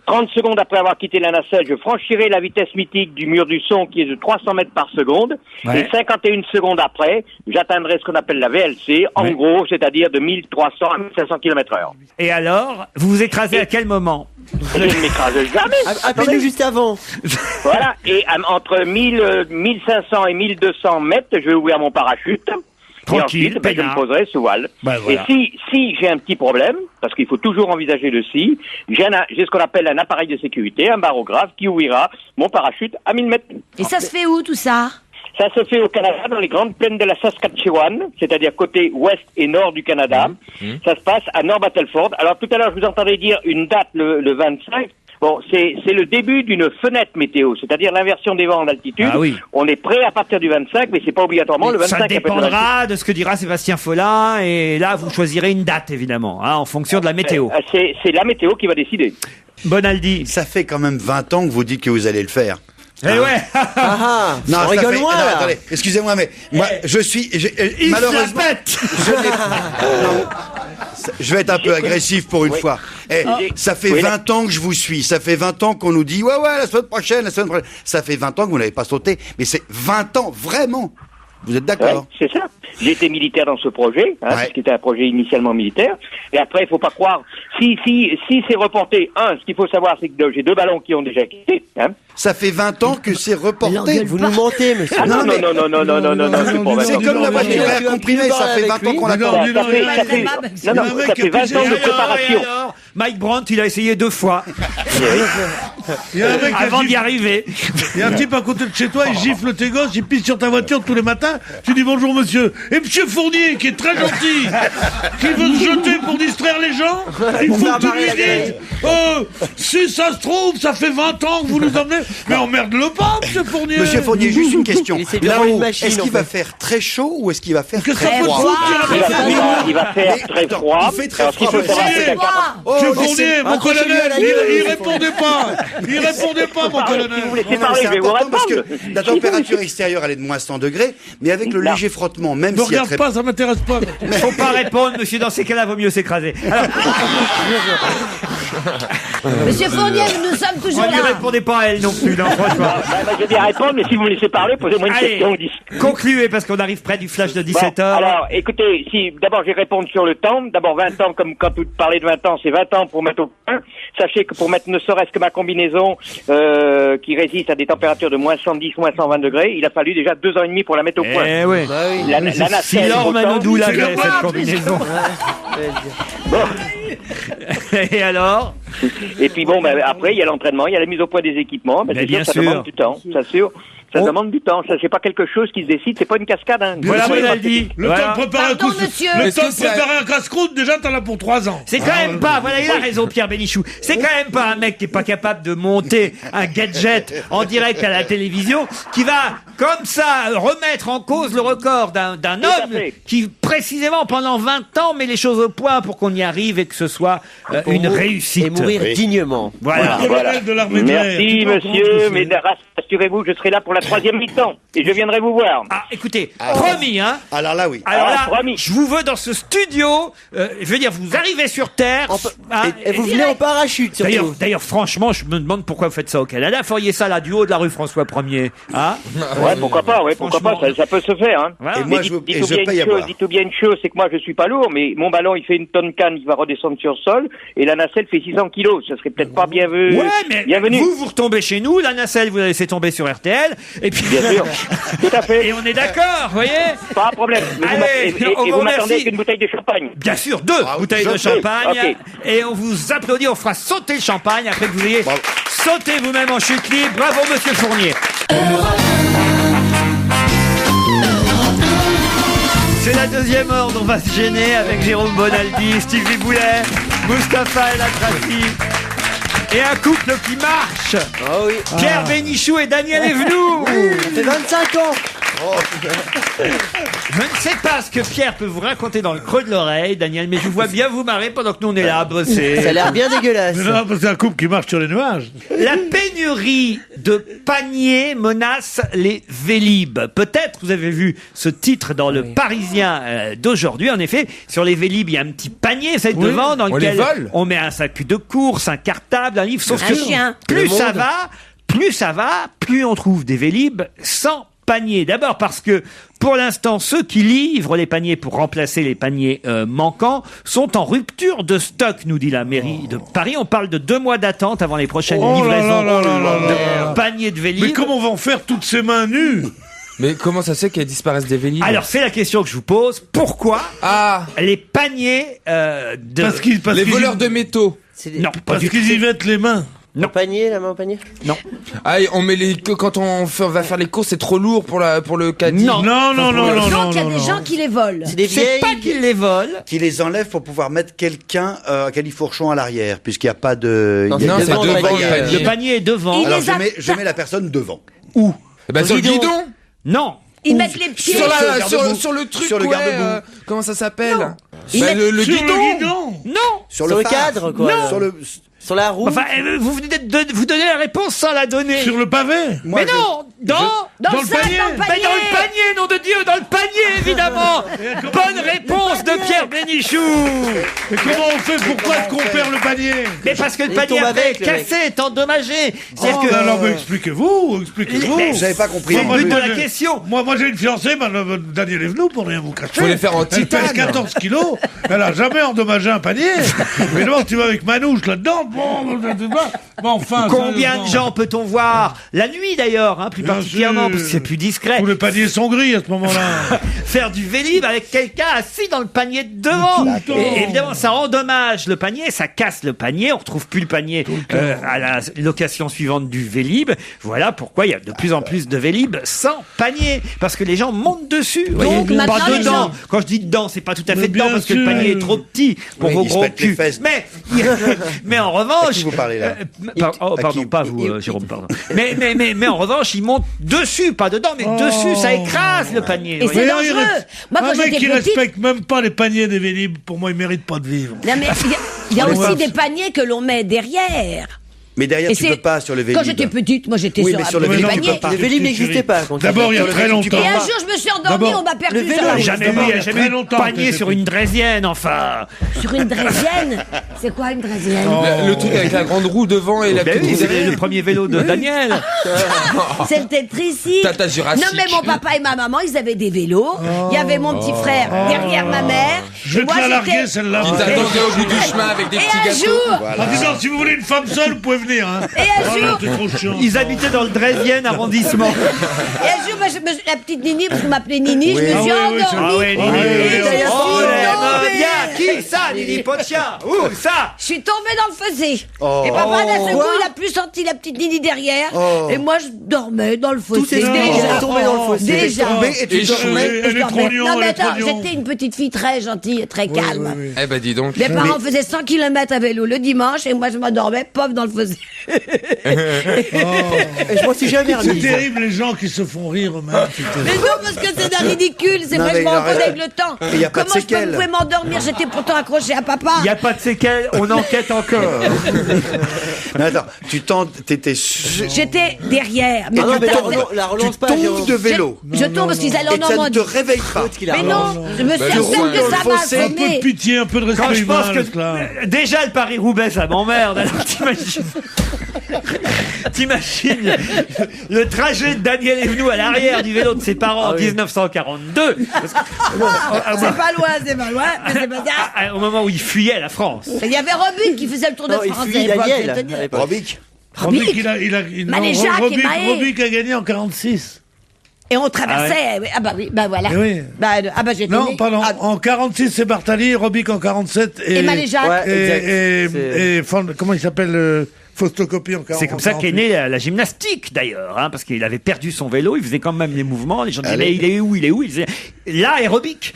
30 secondes après avoir quitté la nacelle, je franchirai la vitesse mythique du mur du son qui est de 300 mètres par seconde. Ouais. Et 51 secondes après, j'atteindrai ce qu'on appelle la VLC, en gros, c'est-à-dire de 1300 à 1500 km/h. Et alors, vous vous écrasez à quel moment? Je ne m'écrase jamais. Appelez-nous juste avant. Voilà, et entre 1500 et 1200 mètres, je vais ouvrir mon parachute. Tranquille, et ensuite, je me poserai sous voile. Voilà. Et si j'ai un petit problème, parce qu'il faut toujours envisager le si, j'ai ce qu'on appelle un appareil de sécurité, un barographe, qui ouvrira mon parachute à 1000 mètres. Et ça se fait où tout ça? Ça se fait au Canada, dans les grandes plaines de la Saskatchewan, c'est-à-dire côté ouest et nord du Canada. Ça se passe à North Battleford. Alors tout à l'heure, je vous entendais dire une date, le 25. Bon, c'est le début d'une fenêtre météo, c'est-à-dire l'inversion des vents en altitude. Ah oui. On est prêt à partir du 25, mais c'est pas obligatoirement le 25. Ça dépendra de ce que dira Sébastien Follin, et là, vous choisirez une date, évidemment, en fonction de la météo. C'est la météo qui va décider. Bonaldi. Ça fait quand même 20 ans que vous dites que vous allez le faire. Eh ouais. Non, on rigole moins, là. Attendez, excusez-moi, mais moi, malheureusement, je vais être un peu agressif pour une fois. Ça fait 20 ans que je vous suis. Ça fait 20 ans qu'on nous dit, ouais, la semaine prochaine. Ça fait 20 ans que vous n'avez pas sauté. Mais c'est 20 ans, vraiment. Vous êtes d'accord? C'est ça. J'ai été militaire dans ce projet, parce qu'il était un projet initialement militaire. Et après, il faut pas croire. Si c'est reporté, ce qu'il faut savoir, c'est que j'ai 2 ballons qui ont déjà quitté. Ça fait 20 ans que c'est reporté. Vous nous mentez, monsieur. Non. C'est comme la voiture à air comprimé. Ça fait 20 ans qu'on l'attend. Ça fait 20 ans de préparation. Mike Brandt, il a essayé 2 fois. Il y a un mec avant d'y arriver. Il y a un type à côté de chez toi, il gifle tes gosses, il pisse sur ta voiture tous les matins. Tu dis bonjour monsieur. Et monsieur Fournier, qui est très gentil, qui veut se jeter pour distraire les gens, il faut que tu lui dises si ça se trouve, ça fait 20 ans que vous nous emmenez. Mais emmerde-le pas, monsieur Fournier. Monsieur Fournier, juste une question. Là-haut, est-ce qu'il va faire très chaud ou est-ce qu'il va faire très froid? Il va faire très froid. Il fait très froid. Monsieur Fournier, mon colonel, il répondait pas. Il répondait pas, mon colonel. Si vous laissez parler, je vais vous répondre. Parce que la température extérieure, elle est de moins 100 degrés, mais avec le léger frottement, même si... Ne regarde pas, ça m'intéresse pas. Faut pas répondre, monsieur, dans ces cas-là, vaut mieux s'écraser. Alors... Monsieur Fournier, nous sommes toujours On ne lui là. répondez pas à elle non plus, non, franchement. Je vais bien répondre, mais si vous me laissez parler, posez-moi une Allez, question. concluez, parce qu'on arrive près du flash de 17h. Bon, alors, écoutez, si d'abord je vais répondre sur le temps. D'abord 20 ans, comme quand vous parlez de 20 ans, c'est 20 ans pour mettre au point. Sachez que pour mettre ne serait-ce que ma combinaison qui résiste à des températures de moins 110, moins 120 degrés, il a fallu déjà 2 ans et demi pour la mettre au point. Eh oui. La nacelle, Philor Manodou autant. l'avait, cette combinaison. Et alors? Et puis bon, après il y a l'entraînement, il y a la mise au point des équipements. Mais c'est bien sûr, ça sûr. demande du temps, c'est sûr. Ça demande du temps. Ça, c'est pas quelque chose qui se décide. C'est pas une cascade. Hein. Voilà, Monaldi. Le temps de préparer Pardon, monsieur. Le temps de préparer un casse-croûte, déjà, t'en as pour 3 ans. C'est quand même pas, voilà, il a raison, Pierre Bénichou. C'est quand même pas un mec qui est pas capable de monter un gadget en direct à la télévision, qui va, comme ça, remettre en cause le record d'un homme qui, précisément, pendant 20 ans, met les choses au point pour qu'on y arrive et que ce soit une réussite. Et mourir dignement. Voilà. Merci, monsieur. Mais rassurez-vous, je serai là pour la 3e mi-temps. Et je viendrai vous voir. Ah, écoutez, promis, hein. Alors là, oui. Alors là, promis. je vous veux dans ce studio. Je veux dire, vous arrivez sur Terre. Et vous venez en parachute, surtout. D'ailleurs, franchement, je me demande pourquoi vous faites ça au Canada. Feriez ça là, du haut de la rue François 1er. Hein? Ouais, pourquoi pas, ça peut se faire, hein. Voilà. Et moi, je paye à boire. Dites-vous bien une chose, c'est que moi, je suis pas lourd, mais mon ballon, il fait 1 tonne canne, il va redescendre sur le sol, et la nacelle fait 600 kilos. Ça serait peut-être pas bienvenu. Ouais, mais bienvenue. vous retombez chez nous, la nacelle, vous la laissez tomber sur RTL, et puis. Bien sûr. Tout à fait. Et on est d'accord, vous voyez? Pas de problème. Mais Allez, on et vous vous m'attendez remercie. avec une bouteille de champagne. Bien sûr, 2 bouteilles de champagne. Ok. Et on vous applaudit, on fera sauter le champagne après que vous ayez sauté vous-même en chute libre. Bravo, monsieur Fournier. C'est la 2e heure dont on va se gêner avec Jérôme Bonaldi, Stevie Boulet, Mustapha El Atrafi. Et un couple qui marche. Oh oui. Pierre Bénichou et Daniel Evenou. Ça fait 25 ans. Je ne sais pas ce que Pierre peut vous raconter dans le creux de l'oreille, Daniel, mais je vous vois bien vous marrer pendant que nous on est là à bosser. Ça a l'air bien dégueulasse. Mais non, parce que c'est un couple qui marche sur les nuages. La pénurie de paniers menace les Vélib. Peut-être vous avez vu ce titre dans le Parisien d'aujourd'hui. En effet, sur les Vélib, il y a un petit panier, vous savez, devant, dans lequel on met un sac de course, un cartable, un livre. Sauf Un que chien. plus ça va, plus on trouve des Vélib sans panier. D'abord parce que, pour l'instant, ceux qui livrent les paniers pour remplacer les paniers manquants sont en rupture de stock, nous dit la mairie de Paris. On parle de 2 mois d'attente avant les prochaines livraisons de paniers de Vélib. Mais comment vont faire toutes ces mains nues? Mais comment ça se fait qu'elles disparaissent des Vélib? Alors, c'est la question que je vous pose. Pourquoi les paniers de... Les voleurs de métaux. Non, pas Parce du qu'ils y mettent les mains. Le panier, la main au panier? Non. Ah, on met quand on va faire les courses, c'est trop lourd pour le caddie. Non. Donc il y a des gens qui les volent. C'est pas qu'ils les volent. Qui les enlèvent pour pouvoir mettre quelqu'un à califourchon à l'arrière, puisqu'il n'y a pas de... Non, c'est devant le panier. Le panier est devant. Alors je mets la personne devant. Où? Sur le guidon. Non. Ils mettent les pieds Sur le truc, sur le garde-boue. Comment ça s'appelle? Le guidon. Non. Sur le phare. cadre, quoi. Non. Sur la roue. Enfin, vous venez de vous donnez la réponse sans la donner. Sur le pavé. Mais non, dans le panier. Mais dans le panier, nom de Dieu, dans le panier, évidemment. Bonne réponse de Pierre Bénichou. Mais comment on fait? Pourquoi est-ce qu'on perd le panier? Mais parce que le panier après est cassé, est endommagé. C'est-à-dire que... Alors, expliquez-vous. Vous n'avez pas compris. C'est le but de la question. Moi, j'ai une fiancée, madame Daniel Evenou, pour rien vous cacher. Faut les faire en Elle pèse titane. 14 kilos. Elle a jamais endommagé un panier. Mais non, tu vas avec Manouche là-dedans. Bon, enfin. Combien de gens peut-on voir la nuit d'ailleurs, plus Bien particulièrement, sûr. parce que c'est plus discret. Tous les paniers sont gris à ce moment-là. Faire du Vélib avec quelqu'un assis dans le panier de devant. Et évidemment, ça endommage le panier, ça casse le panier. On retrouve plus le panier à la location suivante du Vélib. Voilà pourquoi il y a de plus en plus de Vélib sans panier, parce que les gens montent dessus. Vous voyez, maintenant, pas les dedans. gens- Quand je dis dedans, c'est pas tout à fait Mais dedans bien parce que le sûr. panier est trop petit pour Oui, vos ils se gros pètent les culs. fesses. Mais en revanche, À qui vous parlez, là pardon, pas vous, Jérôme, pardon. Mais en revanche, ils montent dessus, pas dedans, mais dessus, ça écrase le panier. Et vous c'est voyez. dangereux. Moi, quand Un mec j'étais qui petite, respecte même pas les paniers des Vélib, pour moi, il mérite pas de vivre. non, mais il y a Ouais. aussi des paniers que l'on met derrière. Mais derrière, Et tu c'est- peux pas sur le Vélib. Quand j'étais petite, moi j'étais Oui, sur mais un sur le Vélib, tu panier. peux pas. Le Vélib n'existait pas. quand D'abord, il y a très longtemps. Et un jour, je me suis endormie, D'abord, on m'a perdu le vélo, sur la il y a route. Jamais D'abord, eu, il y a jamais très eu de longtemps, panier t'étais sur petit. une draisienne, enfin. Sur une draisienne. C'est quoi une draisienne? Le truc avec la grande roue devant et la Ben petite oui, roue c'est derrière. le premier vélo de Daniel. C'est le tétricide. Tata Jurassique. Non, mais mon papa et ma maman, ils avaient des vélos. Il y avait mon petit frère derrière ma mère. Je Et vais moi, te la j'étais- larguer, celle-là. Qui t'attendait au bout du chemin avec des Et petits un gâteaux. jour, En disant, si vous voulez une femme seule, vous pouvez venir. Hein. Et un Oh là, jour- t'es trop chiant. Ils habitaient dans le 13e arrondissement. et un jour, la petite Nini, parce qu'on m'appelait Nini, je me suis Ah oui, oui, c'est- endormie. Ah ouais, Nini. Et je suis Oh, elle aime tombée. bien. Qui ça, Nini Potia? Où ça? Je suis tombée dans le fossé. Oh. Et papa, d'un seul Quoi coup, il a plus senti la petite Nini derrière. Oh. Et moi, je dormais dans le fossé. Tout s'explique, Non. elle est tombée dans le fossé. Déjà. Tombé et tu Et dormais. Elle est trop Non, gnon, mais elle est trop attends, gnon. j'étais une petite fille très gentille, très calme. Eh ben dis donc. Mes parents faisaient 100 km à vélo le dimanche et moi je m'endormais, pauvre dans le fossé. Et je m'en suis jamais C'est remise. terrible les gens qui se font rire eux-mêmes. c'est Mais terrible. non, parce que c'est d'un ridicule, c'est Non, vrai, mais je me il a rends compte raison. avec le temps. Et y a pas de Comment je séquelles. pouvais m'endormir? J'étais pourtant accrochée à papa. Il n'y a pas de séquelles, on enquête encore. Mais attends, tu tentes, t'étais J'étais derrière. Mais Ah non, mais attends, la relance tu pas, tombes Jérôme. de vélo. je tombe parce qu'ils allaient Et en ça ne Normandie. te réveille pas. Mais non, je me suis Bah, certaine que dans le ça m'a fossé. Un peu de assommé. pitié, un peu de respect Quand je humain, pense l'esclave. que déjà le Paris-Roubaix, ça m'emmerde. Alors t'imagines le trajet de Daniel Evenou à l'arrière du vélo de ses parents en 1942. Parce que- C'est pas loin, mais c'est pas ça. au moment où il fuyait la France. Il y avait Robic qui faisait le Tour de Non, il France. fuit à l'époque, Daniel, je vais te dire. à l'époque. Robic. Robic, Maléjac et Robic, Mahé. Robic a gagné en 46. Et on traversait. Ah bah oui, bah voilà. Eh oui. Bah j'étais Non, née. pardon. Ah, En 46, c'est Bartali, Robic en 47. Et Maléjac. Ouais, exact. Et comment il s'appelle Faustocopie en 40. C'est comme ça qu'est née la gymnastique d'ailleurs, hein, parce qu'il avait perdu son vélo, il faisait quand même les mouvements. Les gens disaient mais il est où? Il disait l'aérobic.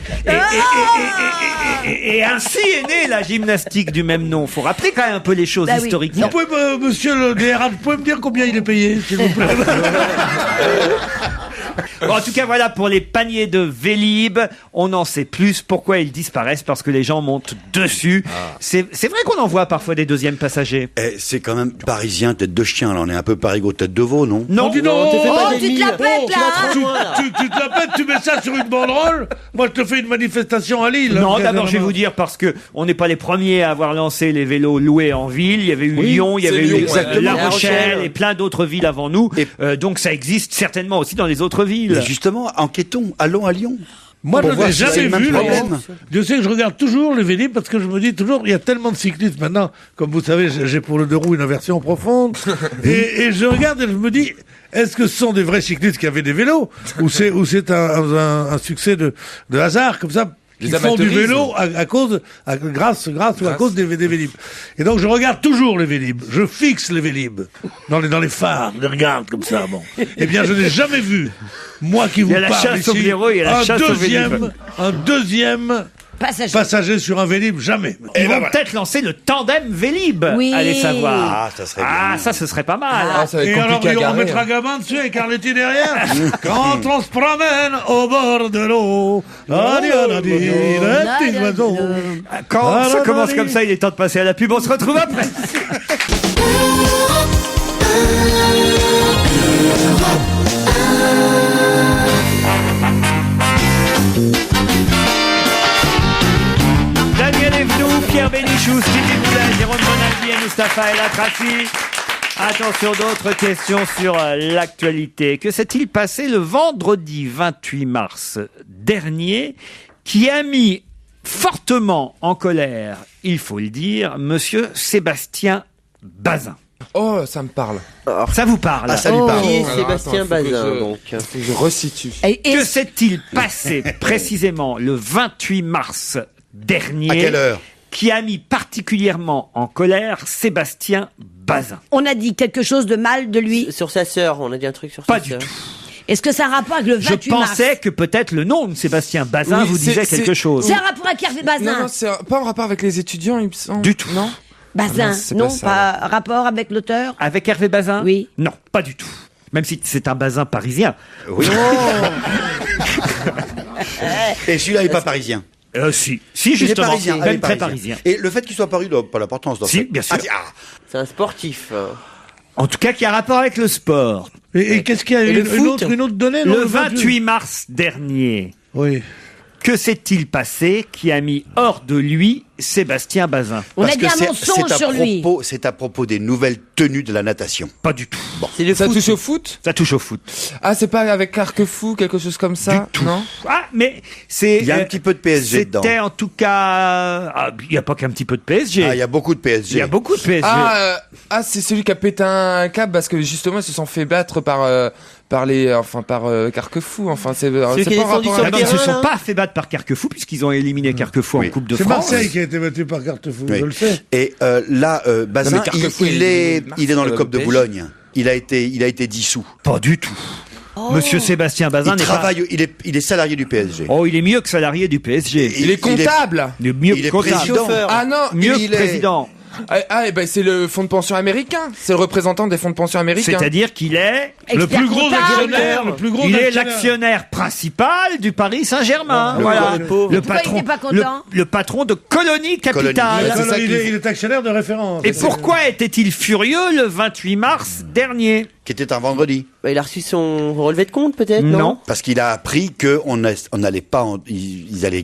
Et ainsi est née la gymnastique du même nom. Faut rappeler quand même un peu les choses Bah oui. historiques. Vous pouvez, monsieur le DRH, vous pouvez me dire combien il est payé, s'il vous plaît? Bon, en tout cas, voilà pour les paniers de Vélib. On en sait plus. Pourquoi ils disparaissent? Parce que les gens montent dessus. C'est vrai qu'on en voit parfois des deuxièmes passagers. Eh, c'est quand même parisien, tête de chien, là. On est un peu Parigot, tête de veau, non? Non, dis donc, t'es fait pas Oh, des tu te la milles. pètes, là, hein. trop loin, là. tu te la pètes, tu mets ça sur une banderole. Moi, je te fais une manifestation à Lille. Non, hein, d'abord, je vais vraiment. vous dire parce que on n'est pas les premiers à avoir lancé les vélos loués en ville. Il y avait eu Lyon, il y c'est avait Lyon, eu exactement. La La Rochelle Rochelle. et plein d'autres villes avant nous. Et- Donc ça existe certainement aussi dans les autres villes. Mais justement, enquêtons, allons à Lyon. Moi, je Pour ne voir l'ai si c'est jamais le même vu, problème. Laurent. Dieu sait que je regarde toujours les Vélib parce que je me dis toujours, il y a tellement de cyclistes maintenant. Comme vous savez, j'ai pour le deux roues une aversion profonde. et je regarde et je me dis, est-ce que ce sont des vrais cyclistes qui avaient des vélos? Ou c'est un succès de hasard, comme ça? Des Qui font du amateurismes. vélo grâce ou à cause des Vélib. Et donc je regarde toujours les Vélib. Je fixe les Vélib dans les phares. Je les regarde comme ça. Bon. Eh bien, je n'ai jamais vu, moi qui vous Il y a la parle chasse au ici, blaireau, il y a la chasse au Vélib. un deuxième passager sur un Vélib, jamais. Ils vont peut-être lancer le tandem Vélib. Oui. Allez savoir. Ah, ça serait bien. Ah, ça, ce serait pas mal. Ah, ça va être Et alors, compliqué à on garer. mettra gamin dessus avec Carletti derrière. Quand on se promène au bord de l'eau, les petits oiseaux. Quand ça commence comme ça, il est temps de passer à la pub. On se retrouve après. Daniel Evenou, Pierre Bénichou, Stevie Boulet, Jérôme Bonaldi et Mustapha El Atrafi. Attention, d'autres questions sur l'actualité. Que s'est-il passé le vendredi 28 mars dernier qui a mis fortement en colère, il faut le dire, monsieur Sébastien Bazin? Oh, ça me parle. Ça vous parle? Ah, ça lui parle. Qui est Alors, Sébastien attends, faut que Bazin, je- donc. Faut que je resitue. Que s'est-il passé précisément le 28 mars dernier À quelle heure? qui a mis particulièrement en colère Sébastien Bazin? On a dit quelque chose de mal de lui. Sur sa sœur, on a dit un truc sur Pas sa du sœur. tout. Est-ce que ça a un rapport avec le Je 28 mars? pensais que peut-être le nom de Sébastien Bazin Oui, vous c'est- disait c'est- quelque chose. C'est un rapport avec Hervé Bazin. Non, c'est pas en rapport avec les étudiants, il me semble. Du tout. Non. Bazin, Non, c'est non, pas ça, pas rapport avec l'auteur. Avec Hervé Bazin? Oui. Non, pas du tout. Même si c'est un Bazin parisien. Oui. Et celui-là n'est pas parisien. Si, Il est justement, parisien. même il est très parisien. Et le fait qu'il soit paru n'a pas l'importance. dans Si, ça. bien sûr. Ah, C'est un sportif. En tout cas, qui a rapport avec le sport. Et qu'est-ce qu'il y a une autre donnée Le 28 mars dernier. Oui. Que s'est-il passé qui a mis hors de lui Sébastien Bazin? On a dit un mensonge sur lui. C'est à propos des nouvelles tenues de la natation. Pas du tout. Bon. Ça touche au foot? Ça touche au foot. Ah, c'est pas avec Carquefou, quelque chose comme ça? Du tout. Non? Ah, mais c'est... Il y a un petit peu de PSG dedans. C'était en tout cas... il n'y a pas qu'un petit peu de PSG. Ah, il y a beaucoup de PSG. Il y a beaucoup de PSG. C'est celui qui a pété un câble parce que justement, ils se sont fait battre par Carquefou. Enfin, c'est pas rapport à... Ils se sont pas fait battre par Carquefou puisqu'ils ont éliminé Carquefou en Coupe de France. C'est Marseille qui a été battu par Carquefou, je le sais. Et là, Bazin, il est dans le COP de Boulogne. Il a été dissous. Pas du tout. Monsieur Sébastien Bazin il est salarié du PSG. Oh, il est mieux que salarié du PSG. Il est comptable. Il est mieux que président. Ah non, mieux que président. C'est le fonds de pension américain. C'est le représentant des fonds de pension américains. C'est-à-dire qu'il est le plus gros actionnaire. Il est l'actionnaire principal du Paris Saint-Germain. Voilà. Le patron de Colonie Capital. Il est actionnaire de référence. Et pourquoi était-il furieux le 28 mars dernier? Qui était un vendredi. Il a reçu son relevé de compte, peut-être? Non. Parce qu'il a appris qu'on n'allait pas, ils allaient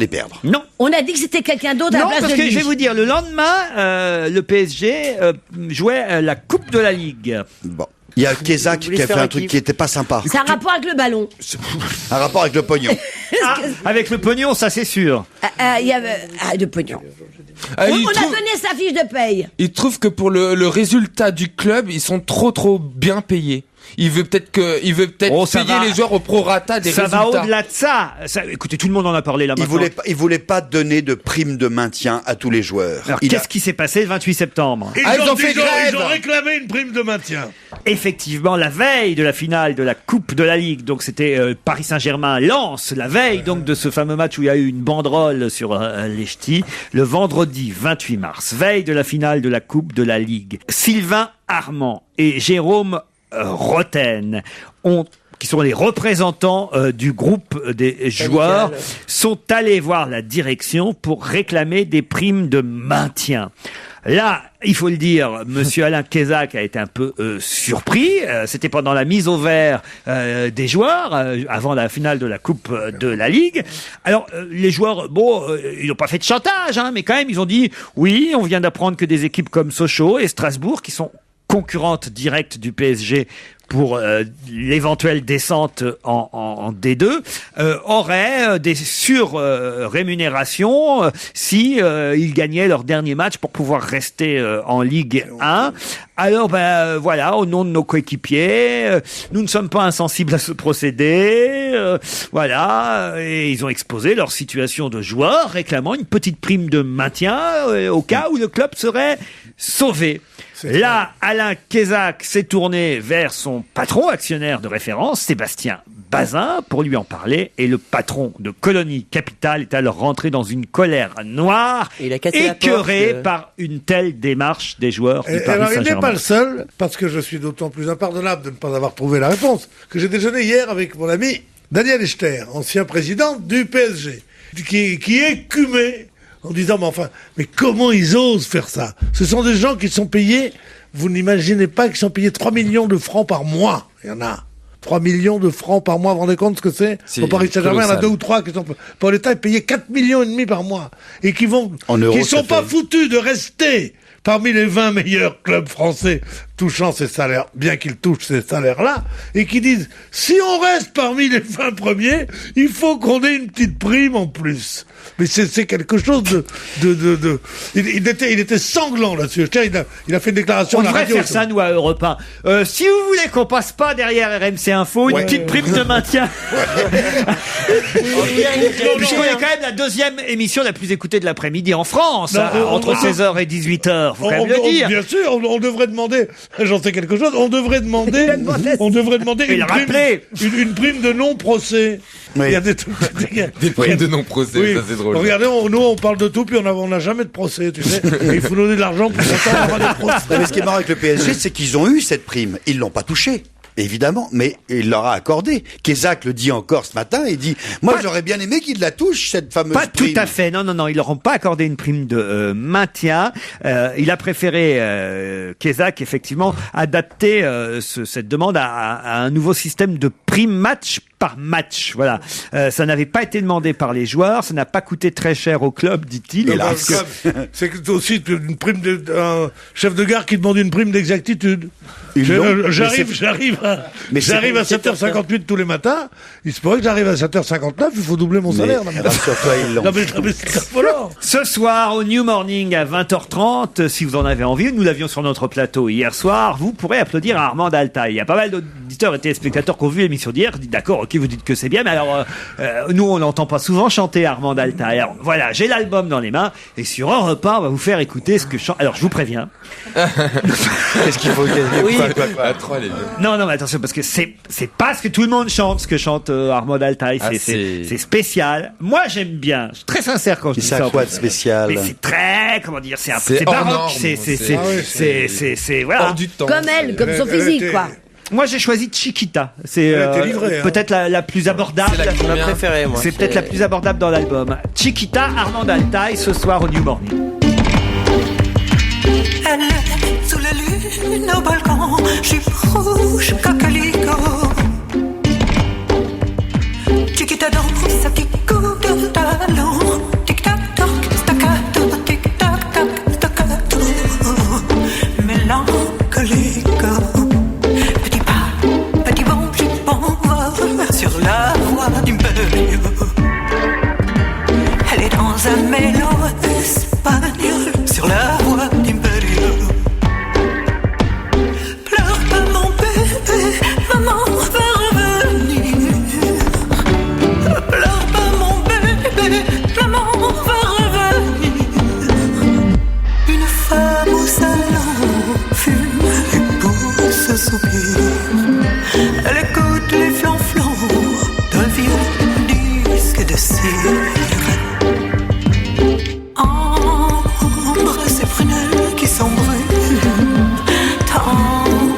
perdre. Non. On a dit que c'était quelqu'un d'autre à la place de lui. Non, parce que je vais vous dire, le lendemain, le PSG jouait la Coupe de la Ligue. Bon. Il y a Kézak qui a fait un truc qui était pas sympa. C'est un rapport avec le ballon. Un rapport avec le pognon. Avec le pognon, ça c'est sûr. Il y avait de pognon. On a donné sa fiche de paye. Il trouve que pour le résultat du club, ils sont trop bien payés. Il veut peut-être payer les joueurs au prorata des résultats. Ça va au-delà de ça. Écoutez, tout le monde en a parlé là maintenant. Il voulait pas donner de prime de maintien à tous les joueurs. Alors qu'est-ce qui s'est passé le 28 septembre? Ils ont fait grève. Ils ont réclamé une prime de maintien. Effectivement, la veille de la finale de la Coupe de la Ligue, donc c'était Paris Saint-Germain-Lens, la veille donc de ce fameux match où il y a eu une banderole sur les ch'tis, le vendredi 28 mars, veille de la finale de la Coupe de la Ligue. Sylvain Armand et Jérôme Roten qui sont les représentants du groupe des joueurs, sont allés voir la direction pour réclamer des primes de maintien. Là, il faut le dire, monsieur Alain Kézak a été un peu surpris. C'était pendant la mise au vert des joueurs, avant la finale de la Coupe de la Ligue. Alors, les joueurs, ils n'ont pas fait de chantage, mais quand même, ils ont dit, oui, on vient d'apprendre que des équipes comme Sochaux et Strasbourg, qui sont concurrente directe du PSG pour l'éventuelle descente en D2, auraient des surrémunérations si ils gagnaient leur dernier match pour pouvoir rester en Ligue 1. Alors voilà, au nom de nos coéquipiers, nous ne sommes pas insensibles à ce procédé. Voilà, et ils ont exposé leur situation de joueur, réclamant une petite prime de maintien au cas où le club serait sauvé. Là, Alain Kézak s'est tourné vers son patron actionnaire de référence, Sébastien Bazin, pour lui en parler. Et le patron de Colonie Capital est alors rentré dans une colère noire, écœuré par une telle démarche des joueurs du Paris Saint-Germain. Il n'est pas le seul, parce que je suis d'autant plus impardonnable de ne pas avoir trouvé la réponse, que j'ai déjeuné hier avec mon ami Daniel Echter, ancien président du PSG, qui est écumé en disant, mais comment ils osent faire ça? Ce sont des gens qui sont payés, vous n'imaginez pas qu'ils sont payés 3 millions de francs par mois. Il y en a 3 millions de francs par mois, vous vous rendez compte ce que c'est? Au Paris Saint-Germain, il y en a 2 ou 3 qui sont, pour l'État, ils payés 4 millions et demi par mois. Et qui sont pas foutus de rester parmi les 20 meilleurs clubs français touchant ces salaires, bien qu'ils touchent ces salaires-là, et qui disent, si on reste parmi les 20 premiers, il faut qu'on ait une petite prime en plus. Mais c'est quelque chose il était sanglant là-dessus. Il a fait une déclaration à la radio. On devrait faire ça, nous, à Europe 1. Si vous voulez qu'on passe pas derrière RMC Info, une petite prime de maintien. Puisqu'on est quand même la deuxième émission la plus écoutée de l'après-midi en France, entre 16h et 18h, faut quand même le dire. Bien sûr, on devrait demander, j'en sais quelque chose, on devrait demander une prime de non-procès. Oui. Il y a des trucs. Des primes de non-procès, ça c'est drôle. Regardez, nous on parle de tout, puis on n'a jamais de procès, tu sais. Et il faut donner de l'argent pour qu'on avoir des procès. Mais ce qui est marrant avec le PSG, c'est qu'ils ont eu cette prime. Ils l'ont pas touchée. Évidemment, mais il leur a accordé. Kézak le dit encore ce matin, il dit « Moi, j'aurais bien aimé qu'il la touche, cette fameuse Pas prime. » tout à fait. Non, ils leur ont pas accordé une prime de maintien. Il a préféré, Kézak, effectivement, adapter cette demande à un nouveau système de prime match par match. Voilà. Ça n'avait pas été demandé par les joueurs, ça n'a pas coûté très cher au club, dit-il. C'est aussi une prime un chef de gare qui demande une prime d'exactitude. J'arrive à 7h58 tous les matins. Il se pourrait que j'arrive à 7h59, il faut doubler mon salaire. Rassure-toi, ils l'ont. Non mais c'est affolant. Ce soir, au New Morning à 20h30, si vous en avez envie, nous l'avions sur notre plateau hier soir, vous pourrez applaudir à Armand Altaï. Il y a pas mal d'auditeurs et téléspectateurs qui ont vu l'émission d'hier, qui disent d'accord, ok, vous dites que c'est bien, mais alors nous on n'entend pas souvent chanter Armand Altaï. Alors voilà, j'ai l'album dans les mains, et sur Europe 1, on va vous faire écouter ce que chante. Alors je vous préviens. Qu'est-ce qu'il faut Oui. Quoi, les deux. Non, mais attention, parce que c'est pas ce que tout le monde chante, ce que chante Armand Altaï. C'est spécial. Moi, j'aime bien. Je suis très sincère quand je dis ça. C'est quoi de spécial? Mais c'est très, comment dire, c'est hors baroque. norme. C'est voilà. Hors du temps. Comme elle, comme son physique, quoi. Moi, j'ai choisi Chiquita. C'est peut-être la plus abordable. C'est ma préférée, moi. C'est peut-être la plus abordable dans l'album. Chiquita, Armand Altaï, ce soir au New Morning. Elle est sous la lune au balcon, jupe rouge, coquelicot. Chiquita danse sa petite coup de talon. Tic-tac-toc, staccato, tic-tac-toc, staccato. Mélancolico. Petit pas, petit bond, jupon, vol sur la voie d'Imperio. Elle est dans un mélo espagnol sur la voie d'Imperio. Pleure pas mon bébé, maman va revenir. Pleure pas mon bébé, maman va revenir. Une femme au salon fume et pousse soupir. Elle écoute les flanflans d'un vieux disque de cire. Ambre, ses prunelles qui sont brunes, tendre,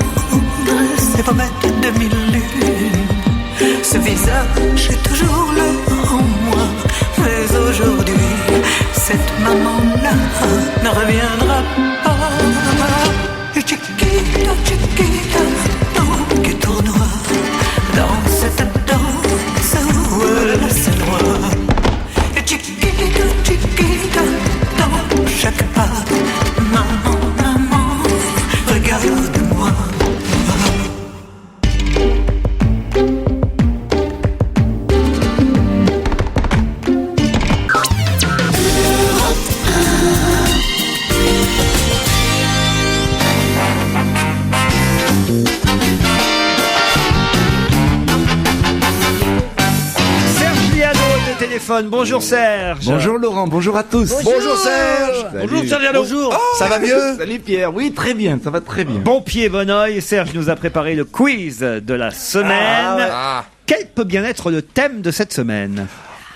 ses pommettes de mille lunes. Ce visage est toujours là en moi, mais aujourd'hui, cette maman-là ne reviendra pas. Et Chiquita, Chiquita, donc qui tournoie dans cette danse où elle se noie. Et Chiquita, Chiquita, dans chaque pas, maman, maman, regarde-moi. Serge Liano de téléphone. Bonjour Serge. Bonjour Laurent, bonjour à tous. Bonjour Serge. Bonjour Serge. Bonjour. Ça va mieux? Salut Pierre, oui très bien, ça va très bien. Bon pied, bon oeil. Serge nous a préparé le quiz de la semaine. Quel peut bien être le thème de cette semaine?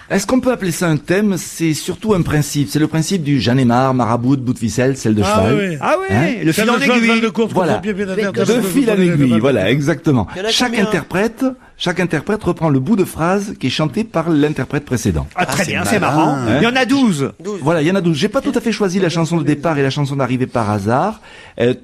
Est-ce qu'on peut appeler ça un thème? C'est surtout un principe. C'est le principe du j'en ai marre, marabout, bout de ficelle, selle de cheval. Ah oui, Hein le fil en aiguille. Voilà. De fil en aiguille, voilà, exactement. Chaque interprète reprend le bout de phrase qui est chanté par l'interprète précédent. Ah, très bien, c'est marrant. Il y en a 12. Voilà, il y en a 12. J'ai pas tout à fait choisi la chanson de départ et la chanson d'arrivée par hasard.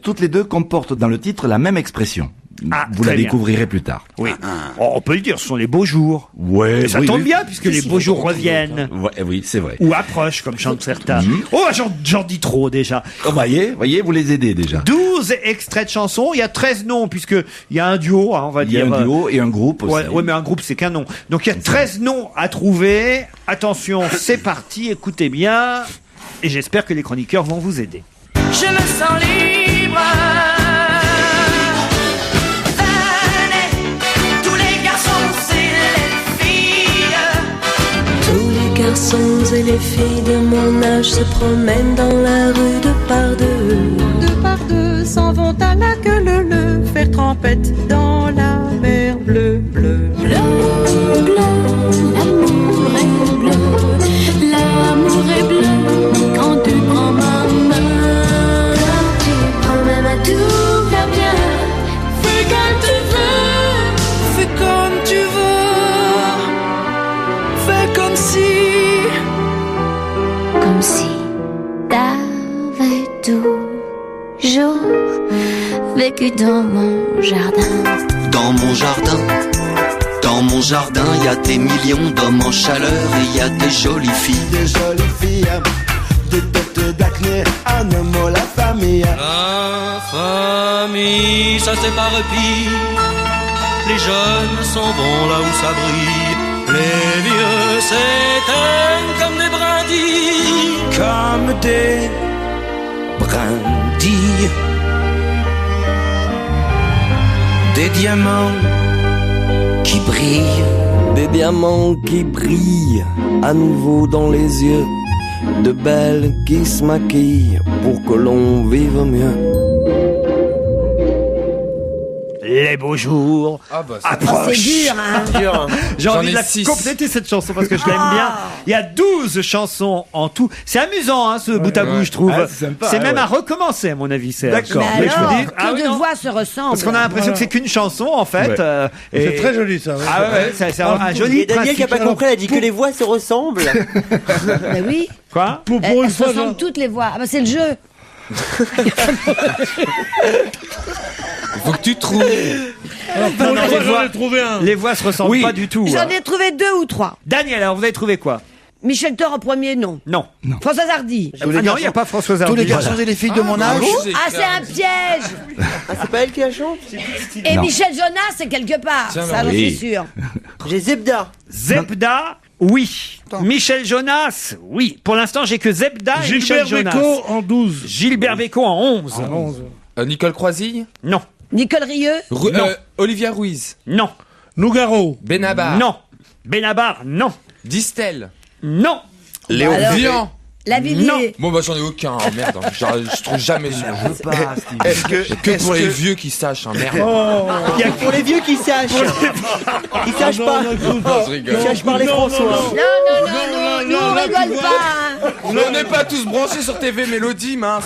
Toutes les deux comportent dans le titre la même expression. Vous la très bien. découvrirez plus tard. Oui. Oh, on peut le dire, ce sont les beaux jours. Ouais. Et ça oui, tombe oui. bien, puisque les beaux jours reviennent. Ouais, oui, c'est vrai. Ou approchent, comme chantent certains. Oh, j'en dis trop, déjà. Oh, voyez, vous les aidez déjà. 12 extraits de chansons. Il y a 13 noms, puisque il y a un duo, hein, on va Il y a dire. un duo et un groupe aussi. Ouais, mais un groupe, c'est qu'un nom. Donc, il y a 13 noms à trouver. Attention, c'est parti, écoutez bien. Et j'espère que les chroniqueurs vont vous aider. Je me sens libre. Venez, tous les garçons et les filles. Tous les garçons et les filles de mon âge se promènent dans la rue de par deux. Deux par deux s'en vont à la queue leu, faire trempette dans la mer bleue, bleue. Bleu, bleu, l'amour est bleu. L'amour est bleu quand tu prends ma main. Quand tu prends ma main, tout va bien. Fais comme tu veux. vécu dans mon jardin. Dans mon jardin, y a des millions d'hommes en chaleur et y a des jolies filles. Des jolies filles, des têtes d'acné, un homme, la famille. La famille, ça s'éparpille. Les jeunes s'en vont là où ça brille. Les vieux s'éteignent comme des brindilles. Comme des Brindilles. Des diamants qui brillent. Des diamants qui brillent à nouveau dans les yeux. De belles qui se maquillent pour que l'on vive mieux. Les beaux jours approchent. C'est dur, hein. J'ai J'en envie ai de la 6. compléter cette chanson parce que je l'aime bien. Il y a 12 chansons en tout. C'est amusant, hein, ce bout à bout, je trouve. Ah, c'est sympa, C'est même ouais. à recommencer, à mon avis. D'accord. Mais je vous alors, dis- que oui, de non. voix se ressemblent. Parce qu'on a l'impression que c'est qu'une chanson, en fait. Ouais. C'est très joli ça. Ouais. Ah ouais, c'est un joli Et Daniel qui a pas principe. compris, elle a dit que les voix se ressemblent. Mais oui, Quoi Pour elles une se fois, ressemblent toutes les voix. Ah bah c'est le jeu. Il faut que tu trouves. pour une non, fois, les j'en voix- ai trouvé un. Les voix se ressemblent Oui. pas du tout. J'en hein. ai trouvé 2 ou 3. Daniel, alors vous avez trouvé quoi? Michel Thor en premier, non. Non. Françoise Hardy. Ah non, il n'y a pas Françoise Hardy. Tous les garçons et les filles de mon âge. Ah, c'est un piège. Ah, c'est pas elle qui la chante? Et Non. Michel Jonas, c'est quelque part. Tiens, Ça, j'en oui. suis sûr. J'ai Zebda. Zebda, oui. Michel Jonas, oui. Pour l'instant, j'ai que Zebda et Gilbert Michel Jonas. Bécaud en 12. Gilbert Bécaud en 11. Nicole Croisille. Non. Nicole Rieu. Non. Olivia Ruiz. Non. Nougaro. Benabar. Non. Benabar, non. Distel. Non. Léo. Alors, Vian. Lavilliers. Bon bah j'en ai aucun, hein, merde. Je trouve jamais ce jeu. Est-ce que, Que est-ce pour les que- vieux qui sachent, hein, merde. Il y a que pour les vieux qui sachent. Ils sachent non, pas. non, écoute. Non, je rigole. Ils sachent parler François. Non, nous on là, tu rigole vois. pas. Hein. On n'est pas tous branchés sur TV Mélodie, mince.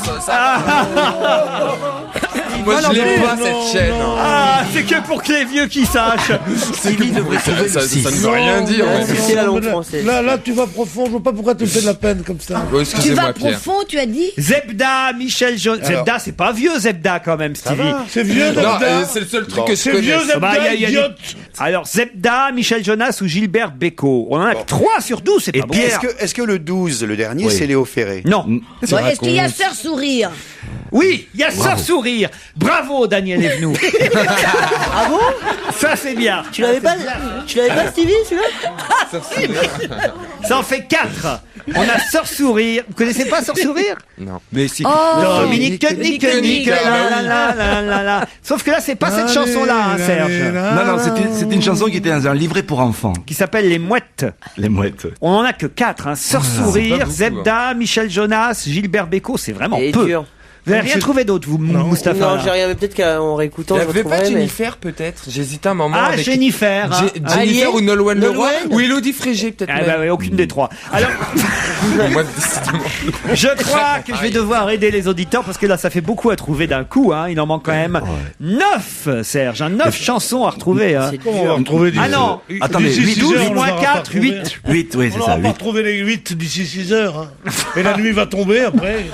Moi je l'aime pas cette chaîne. hein. Ah, c'est que pour que les vieux qui sachent. Ça ne veut rien dire. Ouais, mais- c'est la langue française. Là, tu vas profond. Je vois pas pourquoi tu me fais de la peine comme ça. Oh, Tu excusez-moi vas Pierre. profond, tu as dit. Zebda, Michel Jonas. Alors. Zebda, c'est pas vieux Zebda quand même, Stevie. C'est vieux, Non, Zebda. c'est le seul truc que je C'est connais. vieux, Ah bah, Zebda, y a des- idiote. Alors, Zebda, Michel Jonas ou Gilbert Bécaud. On en a que 3 sur 12, c'est Et pas bon. puis, est-ce que le 12, le dernier, Oui. c'est Léo Ferré? Non. Bon, est-ce qu'il y a Sœur Sourire? Oui, il y a Sœur Sourire. Bravo, Daniel Evenou. Ah bon? Ça, c'est bien. Tu l'avais pas, Stevie, celui-là? Ça en fait 4. On a Sœur Sourire. Vous connaissez pas Sœur Sourire? Non. Mais si. Oh, Dominique, Nick, la. Sauf que là, c'est pas cette chanson-là, hein, Serge. Non, non, c'était une chanson qui était dans un livret pour enfants. Qui s'appelle Les Mouettes. Les mouettes. On en a que 4, hein. Sœur c'est pas Sourire, beaucoup, Zebda, Michel Jonas, Gilbert Bécaud, c'est vraiment Et peu. dur. Vous n'avez rien trouvé d'autre, vous, Moustapha? Non, là j'ai rien, mais peut-être qu'en réécoutant, Il y je avait pas retrouverai, mais... Jennifer peut-être. J'hésitais un moment. Ah, avec... Jennifer. hein. Jennifer ou Nolwenn Leroy Nolwenn ou Élodie Frégé peut-être. Ah même. bah oui, aucune des 3. Alors, Moi, décidément. je crois que je vais devoir aider les auditeurs parce que là, ça fait beaucoup à trouver d'un coup. Hein. Il en manque quand même 9, Serge. 9 chansons à retrouver. Hein. Comment on va retrouver Ah non, Attendez, d'ici 8, 6 12, heures, on moins les aura 4, pas 8. retrouvés. 8, oui, c'est On ça, va pas 8. retrouver les 8 d'ici 6 heures. Hein. Et la nuit va tomber après.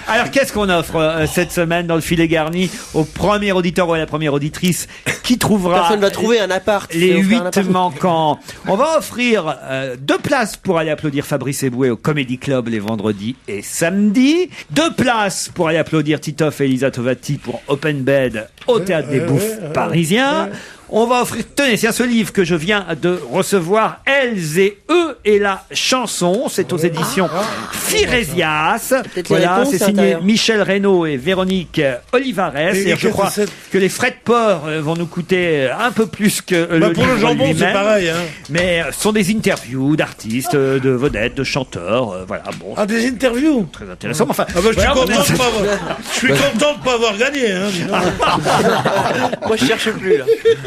Alors, qu'est-ce qu'on offre cette semaine dans le filet garni au premier auditeur ou à la première auditrice qui trouvera Personne va trouver un appart. les C'est offert 8 un appart. manquants? On va offrir 2 places pour aller applaudir Fabrice Eboué au Comedy Club les vendredis et samedis. 2 places pour aller applaudir Titoff et Elisa Tovati pour Open Bed au Théâtre des Bouffes parisien. On va offrir, tenez, c'est ce livre que je viens de recevoir, Elles et Eux et la chanson. C'est aux éditions Firésias. Peut-être les Voilà, réponses c'est à signé l'intérieur. Michel Reynaud et Véronique Olivares. Et Et je crois qu'est-ce que que les frais de port vont nous coûter un peu plus que Bah, le pour le livre jambon, c'est lui-même. pareil. Hein. Mais ce sont des interviews d'artistes, de vedettes, de chanteurs. Voilà, bon, Ah, des interviews. très intéressant. Enfin, Ah bah, je suis voilà, content on est- de pas avoir. Je suis content de pas avoir gagné. Hein, dis donc. Moi, je cherche plus, là.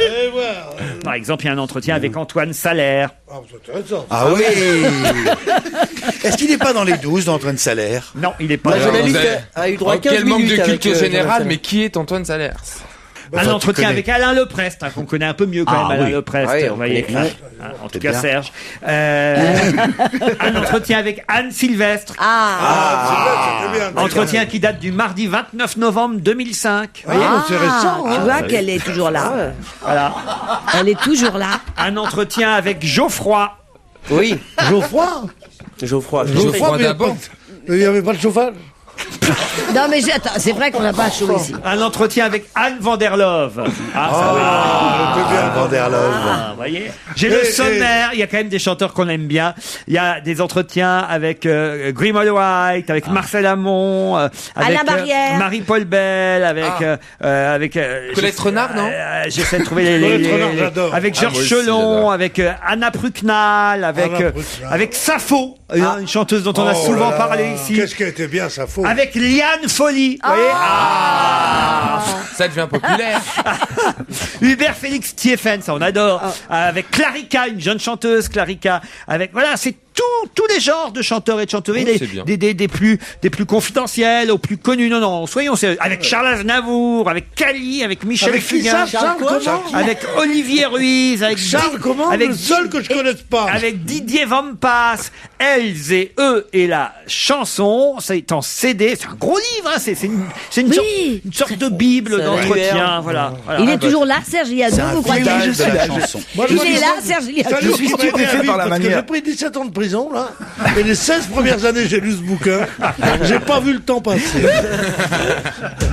Et voilà. Par exemple, il y a un entretien avec Antoine Salaire. Ah, c'est intéressant. Ah oui. Est-ce qu'il n'est pas dans les 12 d'Antoine Salaire? Non, il est pas La là. journaliste vous avez- a eu droit à Oh, 15 quel manque minutes de avec, culture générale, Jean-Marcel. mais qui est Antoine Salers? Un entretien avec Alain Leprest, qu'on connaît un peu mieux quand même, Alain Leprest. Ah oui, vous voyez. En tout cas, bien. Serge. Un entretien avec Anne Sylvestre. Entretien qui date du mardi 29 novembre 2005. Vous voyez, c'est récent. Tu vois qu'elle est toujours là. Voilà. Elle est toujours là. Un entretien avec Geoffroy. Oui. Geoffroy d'abord. Il n'y avait pas de chauffage. Non mais attends, c'est vrai qu'on n'a pas chaud ici. Un entretien avec Anne van der Love. Van der Love. Vous voyez. J'ai le sommaire. Il y a quand même des chanteurs qu'on aime bien. Il y a des entretiens avec Grimald White, avec Marcel Amont, avec Alain Barrière, Marie-Paul Bell, avec Colette Renard, non j'essaie de trouver avec Georges Chelon, avec Anna Prucknall, avec Sappho, une chanteuse dont on a souvent parlé ici. Qu'est-ce qui était bien, Sappho. Avec Liane Folly. Vous voyez. Ça devient populaire. Hubert Félix Thieffen, ça on adore. Avec Clarica, une jeune chanteuse, Clarica. Avec, voilà, c'est tous les genres de chanteurs et de chanteuries, des plus confidentiels aux plus connus. Non, soyons sérieux. Avec Charles Aznavour, avec Cali, avec Michel Fugain, avec Olivier Ruiz, avec Charles comment, avec le seul que je connaisse pas. Avec Didier Vampas, Elles et Eux et la chanson, c'est en CD, c'est un gros livre, hein, c'est une sorte de bible d'entretien, voilà. Il est toujours là, Serge Liadou, vous croyez? de la chanson. Il est là, Serge Liadou. Je suis stupéfait par la manière. J'ai pris 17 ans de prison, là, et les 16 premières années, j'ai lu ce bouquin. J'ai pas vu le temps passer.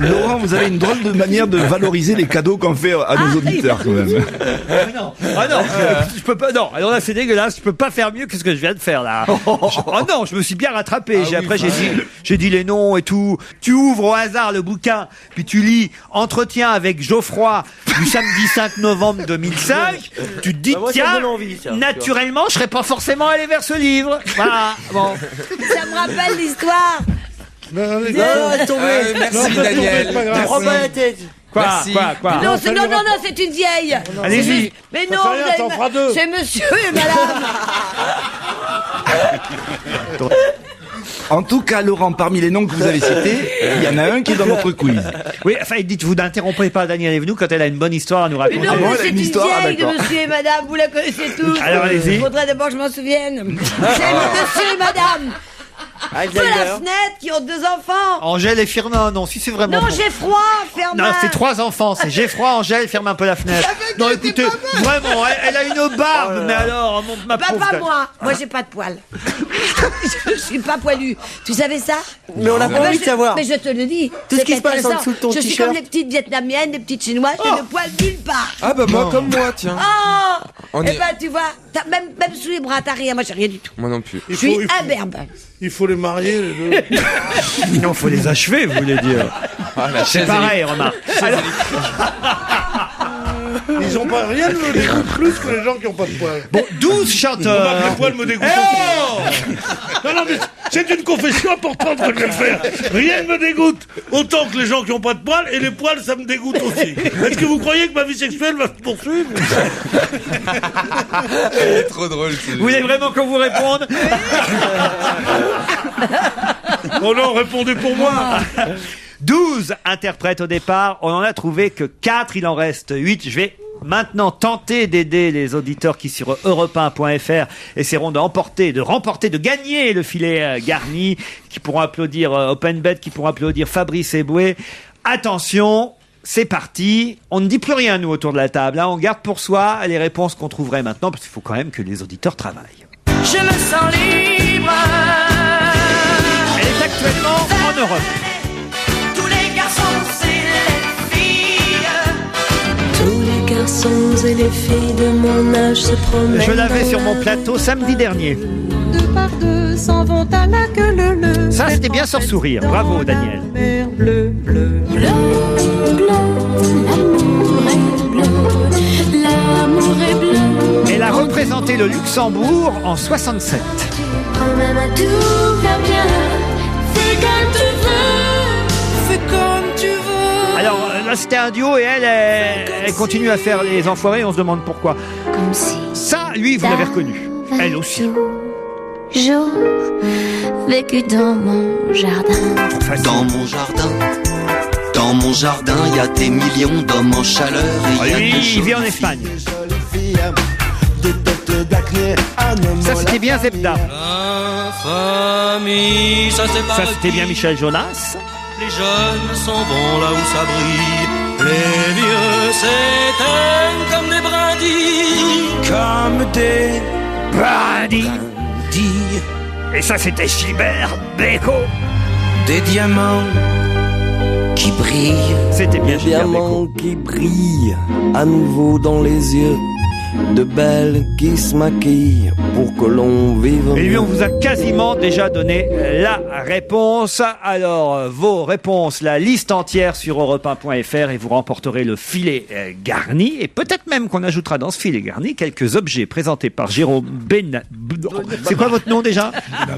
Laurent, vous avez une drôle de manière de valoriser les cadeaux qu'on fait à nos auditeurs, quand même. Je peux pas, non. Alors là, c'est dégueulasse, je peux pas faire mieux que ce que je viens de faire, là. Non, je me suis bien rattrapé. J'ai dit les noms et tout. Tu ouvres au hasard le bouquin, puis tu lis Entretien avec Geoffroy du samedi 5 novembre 2005. Tu te dis, tiens, naturellement, je serais pas forcément allé vers ce livre. Voilà, bon. Ça me rappelle l'histoire. Non, merci Daniel. Ne prends pas la tête. Quoi? Non, c'est une vieille. Allez-y. Mais non, t'en feras deux. c'est monsieur et madame. En tout cas, Laurent, parmi les noms que vous avez cités, il y en a un qui est dans notre quiz. Oui, enfin, dites-vous, n'interrompez pas Daniel Evenou quand elle a une bonne histoire à nous raconter. Mais non, mais c'est une vieille de monsieur et madame, vous la connaissez tous. Alors, allez-y. Il faudrait d'abord que je m'en souvienne. C'est monsieur et madame. De la fenêtre qui ont 2 enfants. Angèle et Firmin, non, si c'est vraiment. Non, j'ai froid, Firmin. Non, c'est 3 enfants, c'est Geoffroy, Angèle, ferme un peu la fenêtre. Non, écoutez, vraiment, elle a une barbe, mais alors, ma pauvre. Pas moi j'ai pas de poils. Je suis pas poilu. Tu savais ça? Mais on n'a pas envie de savoir. Mais je te le dis. Tout ce qui se passe en dessous de ton t-shirt. Je suis comme les petites vietnamiennes, les petites chinoises, j'ai le poil nulle part. Ah bah moi comme moi, tiens. Oh. Et ben tu vois, même sous les bras, t'as rien. Moi j'ai rien du tout. Moi non plus. Je suis imberbe. Il faut les marier, les deux. Non, faut les achever, vous voulez dire. C'est pareil, remarque. Alors... Ils ont pas rien me dégoûte plus que les gens qui ont pas de poils. Bon, 12 chanteurs. Les poils me dégoûtent. Non, mais c'est une confession importante que je vais faire. Rien ne me dégoûte autant que les gens qui ont pas de poils, et les poils, ça me dégoûte aussi. Est-ce que vous croyez que ma vie sexuelle va se poursuivre? Elle est trop drôle. Vous voulez vraiment qu'on vous réponde? Oh non, répondez pour moi. 12 interprètes au départ, on en a trouvé que 4, il en reste 8. Je vais maintenant tenter d'aider les auditeurs qui sur europe1.fr essaieront de gagner le filet garni, qui pourront applaudir OpenBet, qui pourront applaudir Fabrice Eboué. Attention, c'est parti. On ne dit plus rien, nous, autour de la table. On garde pour soi les réponses qu'on trouverait maintenant, parce qu'il faut quand même que les auditeurs travaillent. Je me sens libre. Elle est actuellement en Europe. Tous les garçons, c'est les filles. Tous les garçons et les filles de mon âge se promènent. Je l'avais sur mon plateau samedi dernier. 2 par 2 s'en vont à la queue leu. Ça, c'était bien sans sourire. Bravo, Daniel. Mer bleu. L'amour est bleu. Elle a représenté le Luxembourg en 67. Quand même tout va bien. Fais comme tu veux. Fais comme tu veux. Alors là, c'était un duo et elle continue à faire les enfoirés. On se demande pourquoi. Comme si ça, lui, vous l'avez reconnu. Elle aussi. Jour vécu dans mon jardin. Dans mon jardin, Dans mon jardin, il y a des millions d'hommes en chaleur. Et Lui, il vit en Espagne. Ça, c'était bien Zebda. Famille, ça c'était bien Michel Jonas. Les jeunes s'en vont là où ça brille. Les vieux s'éteignent comme des brindilles. Comme des brindilles. Et ça, c'était Gilbert Bécaud. Des diamants qui brillent. C'était bien Des Gilbert diamants Bécaud. qui brillent à nouveau dans les yeux de belles qui se maquillent pour que l'on vive. Et lui, on vous a quasiment déjà donné la réponse. Alors, vos réponses, la liste entière sur europe1.fr et vous remporterez le filet garni. Et peut-être même qu'on ajoutera dans ce filet garni quelques objets présentés par Jérôme C'est quoi votre nom déjà?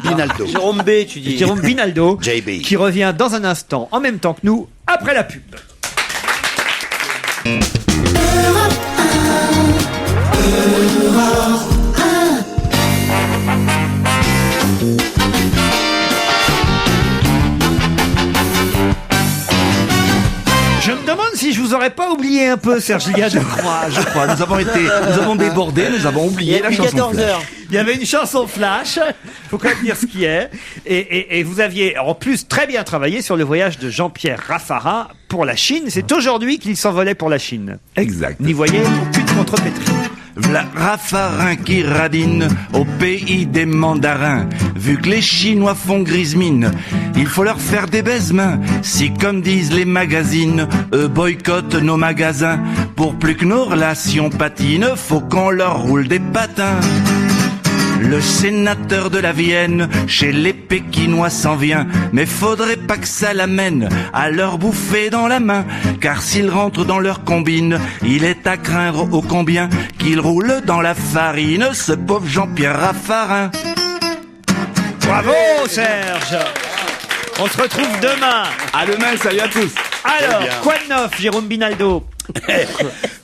Binaldo. Jérôme B, tu dis. Jérôme Binaldo, JB. qui revient dans un instant, en même temps que nous, après la pub. Je me demande si je vous aurais pas oublié un peu, Serge Liado. Je crois. Nous avons débordé, nous avons oublié la chanson 14 flash. heures. Il y avait une chanson flash, faut quand même dire ce qui est, et vous aviez en plus très bien travaillé sur le voyage de Jean-Pierre Raffarin pour la Chine. C'est aujourd'hui qu'il s'envolait pour la Chine. Exact. N'y voyez aucune contrepétrie. V'là Raffarin qui radine au pays des mandarins. Vu que les Chinois font grise mine, il faut leur faire des baise-mains. Si comme disent les magazines, eux boycottent nos magasins. Pour plus que nos relations patinent, faut qu'on leur roule des patins. Le sénateur de la Vienne, chez les Pékinois s'en vient. Mais faudrait pas que ça l'amène à leur bouffer dans la main. Car s'ils rentrent dans leur combine, il est à craindre ô combien qu'il roule dans la farine, ce pauvre Jean-Pierre Raffarin. Bravo Serge. On se retrouve demain. À demain, salut à tous. Alors, Très bien. quoi de neuf, Jérôme Binaldo?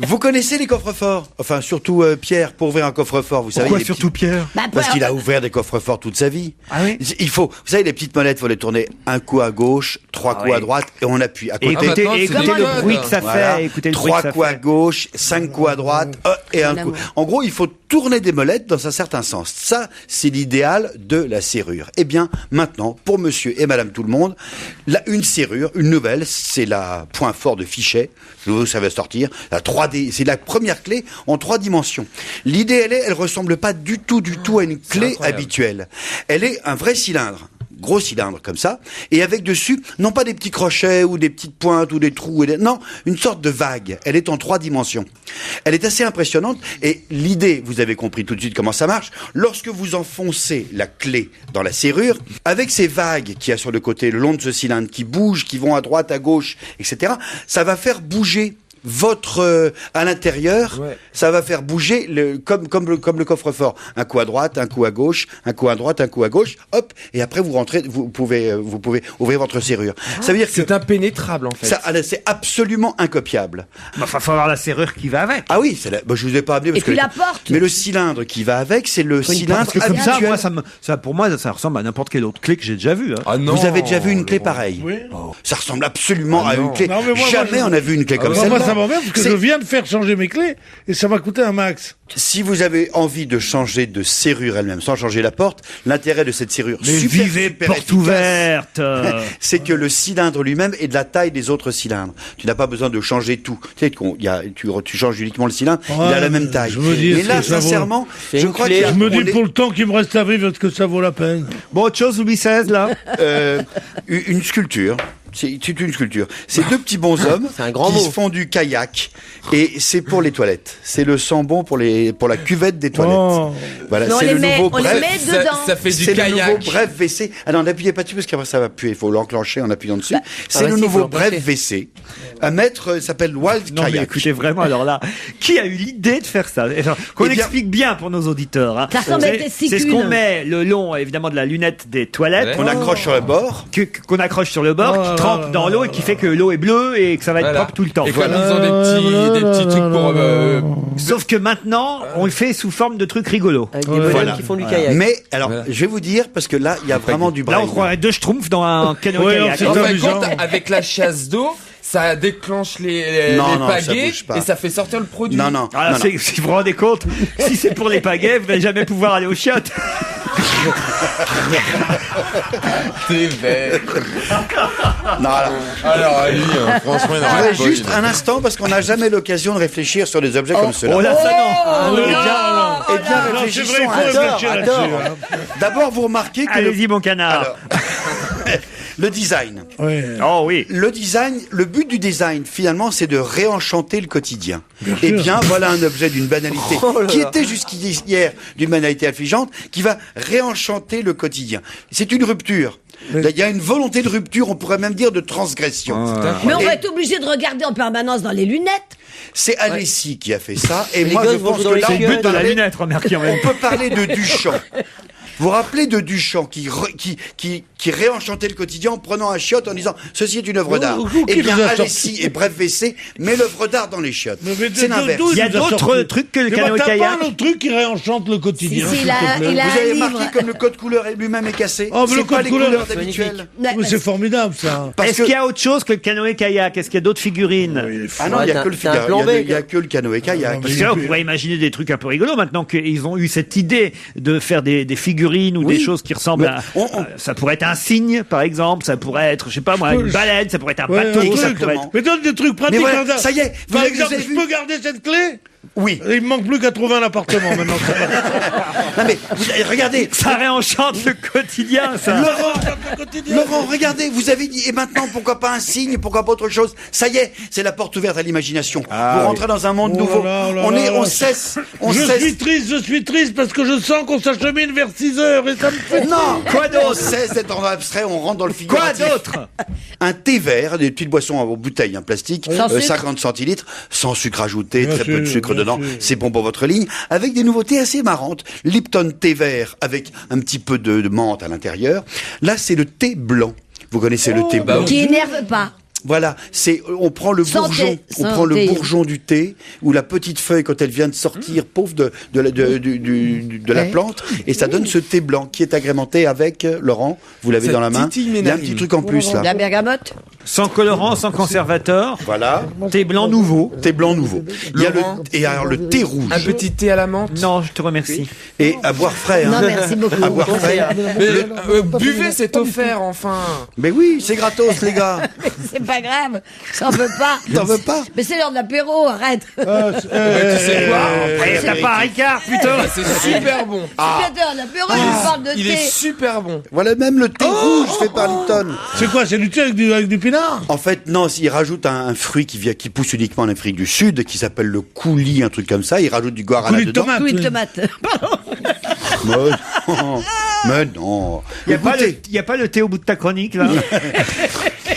Vous connaissez les coffres-forts? Enfin, surtout Pierre, pour ouvrir un coffre-fort, vous savez. Pourquoi les surtout Pierre? Parce qu'il a ouvert des coffres-forts toute sa vie. Ah oui? Il faut, vous savez, les petites monettes, faut les tourner un coup à gauche, trois coups à droite, et on appuie. À Et côté, écoutez le bruit que ça fait. Écoutez le bruit trois que ça coups à fait. gauche, 5 coups à droite, et un coup. En gros, il faut tourner des molettes dans un certain sens. Ça, c'est l'idéal de la serrure. Eh bien, maintenant, pour monsieur et madame tout le monde, là, une serrure, une nouvelle, c'est la point fort de Fichet. Ça va sortir. La 3D, c'est la première clé en 3 dimensions. L'idée, elle ressemble pas du tout à une clé habituelle. Elle est un vrai cylindre. Gros cylindre comme ça, et avec dessus, non pas des petits crochets ou des petites pointes ou des trous, non, une sorte de vague. Elle est en 3 dimensions. Elle est assez impressionnante, et l'idée, vous avez compris tout de suite comment ça marche, lorsque vous enfoncez la clé dans la serrure, avec ces vagues qu'il y a sur le côté, le long de ce cylindre, qui bougent, qui vont à droite, à gauche, etc., ça va faire bouger votre à l'intérieur, ça va faire bouger comme le coffre-fort, un coup à droite, un coup à gauche, un coup à droite, un coup à gauche, hop, et après vous rentrez, vous pouvez ouvrir votre serrure. Ça veut dire que c'est impénétrable en fait. Ça, c'est absolument incopiable. Bah, faut avoir la serrure qui va avec. Ah oui, je vous ai pas amené parce Et puis que la porte. mais le cylindre qui va avec, c'est le cylindre Parce que comme ça, habituel. moi, pour moi, ça ressemble à n'importe quelle autre clé que j'ai déjà vue. Hein. Ah non. Vous avez déjà vu une clé pareille? Oui. Ça ressemble absolument à une clé. Non, mais moi, Jamais on a vu une clé comme Moi, celle-là. ça m'emmerde parce que C'est- je viens de faire changer mes clés et ça m'a coûté un max. Si vous avez envie de changer de serrure elle-même sans changer la porte, l'intérêt de cette serrure Mais vivez porte efficace, ouverte. c'est que le cylindre lui-même est de la taille des autres cylindres. Tu n'as pas besoin de changer tout. Tu sais, tu changes uniquement le cylindre, il a la même taille. je me dis, Et est-ce là, que ça vaut- sincèrement, C'est je une crois clé. qu'il y a- Je me on dis est- pour le temps qui me reste à vivre, est-ce que ça vaut la peine? Bon, autre chose, Louis XVI, là? Une sculpture. C'est une sculpture. C'est 2 petits bonshommes C'est un grand qui mot. se font du kayak et c'est pour les toilettes. C'est le sambon pour la cuvette des toilettes. Oh. Voilà, Mais on c'est les le met- nouveau on les bref. met Ça, dedans. ça fait du C'est le kayak. nouveau bref WC. Ah non, n'appuyez pas dessus parce qu'après ça va puer. Il faut l'enclencher en appuyant dessus. C'est le si, nouveau faut l'enclencher. bref WC. Un maître s'appelle Wild Non, mais Kayak. écoutez, vraiment, alors là, qui a eu l'idée de faire ça? Enfin, qu'on Eh bien- explique bien pour nos auditeurs. Hein. Ça ressemble à des C'est ce testicules. qu'on met le long, évidemment, de la lunette des toilettes. On accroche sur le bord. Qu'on accroche sur le bord, qui trempe dans l'eau et qui fait que l'eau est bleue et que ça va être Voilà. propre tout le temps. Et comme ils ont des petits trucs pour. Sauf que maintenant, on le fait sous forme de trucs rigolos. Avec des bonhommes Voilà. qui font du kayak. Mais alors, je vais vous dire parce que là, il y a vraiment du Là, braille. on croirait deux schtroumpfs dans un canot Ouais, kayak. c'est En fin de amusant. compte, avec la chasse d'eau, ça déclenche les pagaies bouge pas. et ça fait sortir le produit. Non. Si vous vous rendez compte, si c'est pour les pagaies, vous n'allez jamais pouvoir aller aux chiottes. T'es bête. Non, alors Ali, franchement, il je n'aurait voudrais juste un instant parce qu'on n'a jamais l'occasion de réfléchir sur des objets comme ceux-là. Oh là, ça non. Eh bien, réfléchissons à ça. D'abord, vous remarquez que Allez-y, mon canard. le design. Oui. Oh oui. Le design, le but du design, finalement, c'est de réenchanter le quotidien. Eh bien, voilà un objet d'une banalité qui était jusqu'hier d'une banalité affligeante, qui va réenchanter le quotidien. C'est une rupture. Là, il y a une volonté de rupture, on pourrait même dire de transgression. Mais on va être obligé de regarder en permanence dans les lunettes. C'est Alessi qui a fait ça, et Les moi gosses je vont pense dans que les là on gueules. peut De la parler, lunette, remarquez en même on peut parler de Duchamp. Vous vous rappelez de Duchamp qui réenchantait le quotidien en prenant un chiotte en disant ceci est une œuvre d'art. Eh bien, Alessi et Bref WC met l'œuvre d'art dans les chiottes. C'est l'inverse. Il y a d'autres trucs que le canoë-kayak. T'as pas le truc qui réenchante le quotidien. Si, s'il te plaît. il a Vous un avez livre. remarqué comme le code couleur lui-même est cassé. Oh, mais le C'est pas code les couleur, couleurs c'est habituelles. Mais c'est formidable ça. Est-ce qu'il y a autre chose que le canoë-kayak? Est-ce qu'il y a d'autres figurines? Ah non, il n'y a que le t'as un plan B, il y a que le canoë-kayak. Parce que là, on pourrait imaginer des trucs un peu rigolos maintenant qu'ils ont eu cette idée de faire des figurines ou des choses qui ressemblent à... ça pourrait être un cygne, par exemple. Ça pourrait être, je sais pas moi, une baleine. Ça pourrait être un bateau. Ça pourrait être... Mais donne des trucs pratiques. Mais voilà, ça y est, vous Par avez exemple, vu je peux garder cette clé? Oui. Il me manque plus qu'à trouver un appartement maintenant. Non mais regardez, Ça réenchante le quotidien, ça. Laurent, regardez, vous avez dit, et maintenant, pourquoi pas un signe, pourquoi pas autre chose? Ça y est, c'est la porte ouverte à l'imagination. Vous rentrez dans un monde nouveau. On cesse. Je suis triste parce que je sens qu'on s'achemine vers 6 heures et ça me fait... Non, quoi d'autre? On cesse d'être dans l'abstrait, on rentre dans le figuratif. Quoi d'autre? Un thé vert, des petites boissons en bouteille, en plastique, Sans sucre. 50 centilitres, sans sucre ajouté, Bien très peu de sûr, sucre bien dedans, sûr. c'est bon pour votre ligne, avec des nouveautés assez marrantes. Lipton thé vert avec un petit peu de menthe à l'intérieur. Là, c'est le thé blanc. Vous connaissez le thé blanc? Qui énerve pas. Voilà, on prend le Santé. bourgeon, prend le bourgeon du thé ou la petite feuille quand elle vient de sortir, pauvre de la plante, et ça donne ce thé blanc qui est agrémenté avec Laurent. Vous l'avez dans la main. Il y a un petit truc en plus là. La bergamote. Sans colorant, sans conservateur. Voilà. Thé blanc nouveau. Thé blanc nouveau. Il y a Laurent, et alors le thé rouge. Un petit thé à la menthe. Non, je te remercie. Et à boire frais. Non, Hein. merci beaucoup. À boire frais. Mais buvez, c'est offert enfin. Mais oui, c'est gratos les gars. C'est pas grave. J'en veux pas. T'en veux pas? Mais c'est l'heure de l'apéro, arrête. Tu sais quoi T'as pas un Ricard, plutôt? C'est super bon. C'est l'heure de l'apéro, je parle de Il thé. est super bon. Voilà même le thé rouge fait par Lipton. C'est quoi? C'est du thé avec du pinard? En fait, non, il rajoute un fruit qui pousse uniquement en Afrique du Sud, qui s'appelle le coulis, un truc comme ça. Il rajoute du guarana Coulis de dedans. tomate. Oui, de tomate. Mais non. Il n'y a pas le thé au bout de ta chronique, là?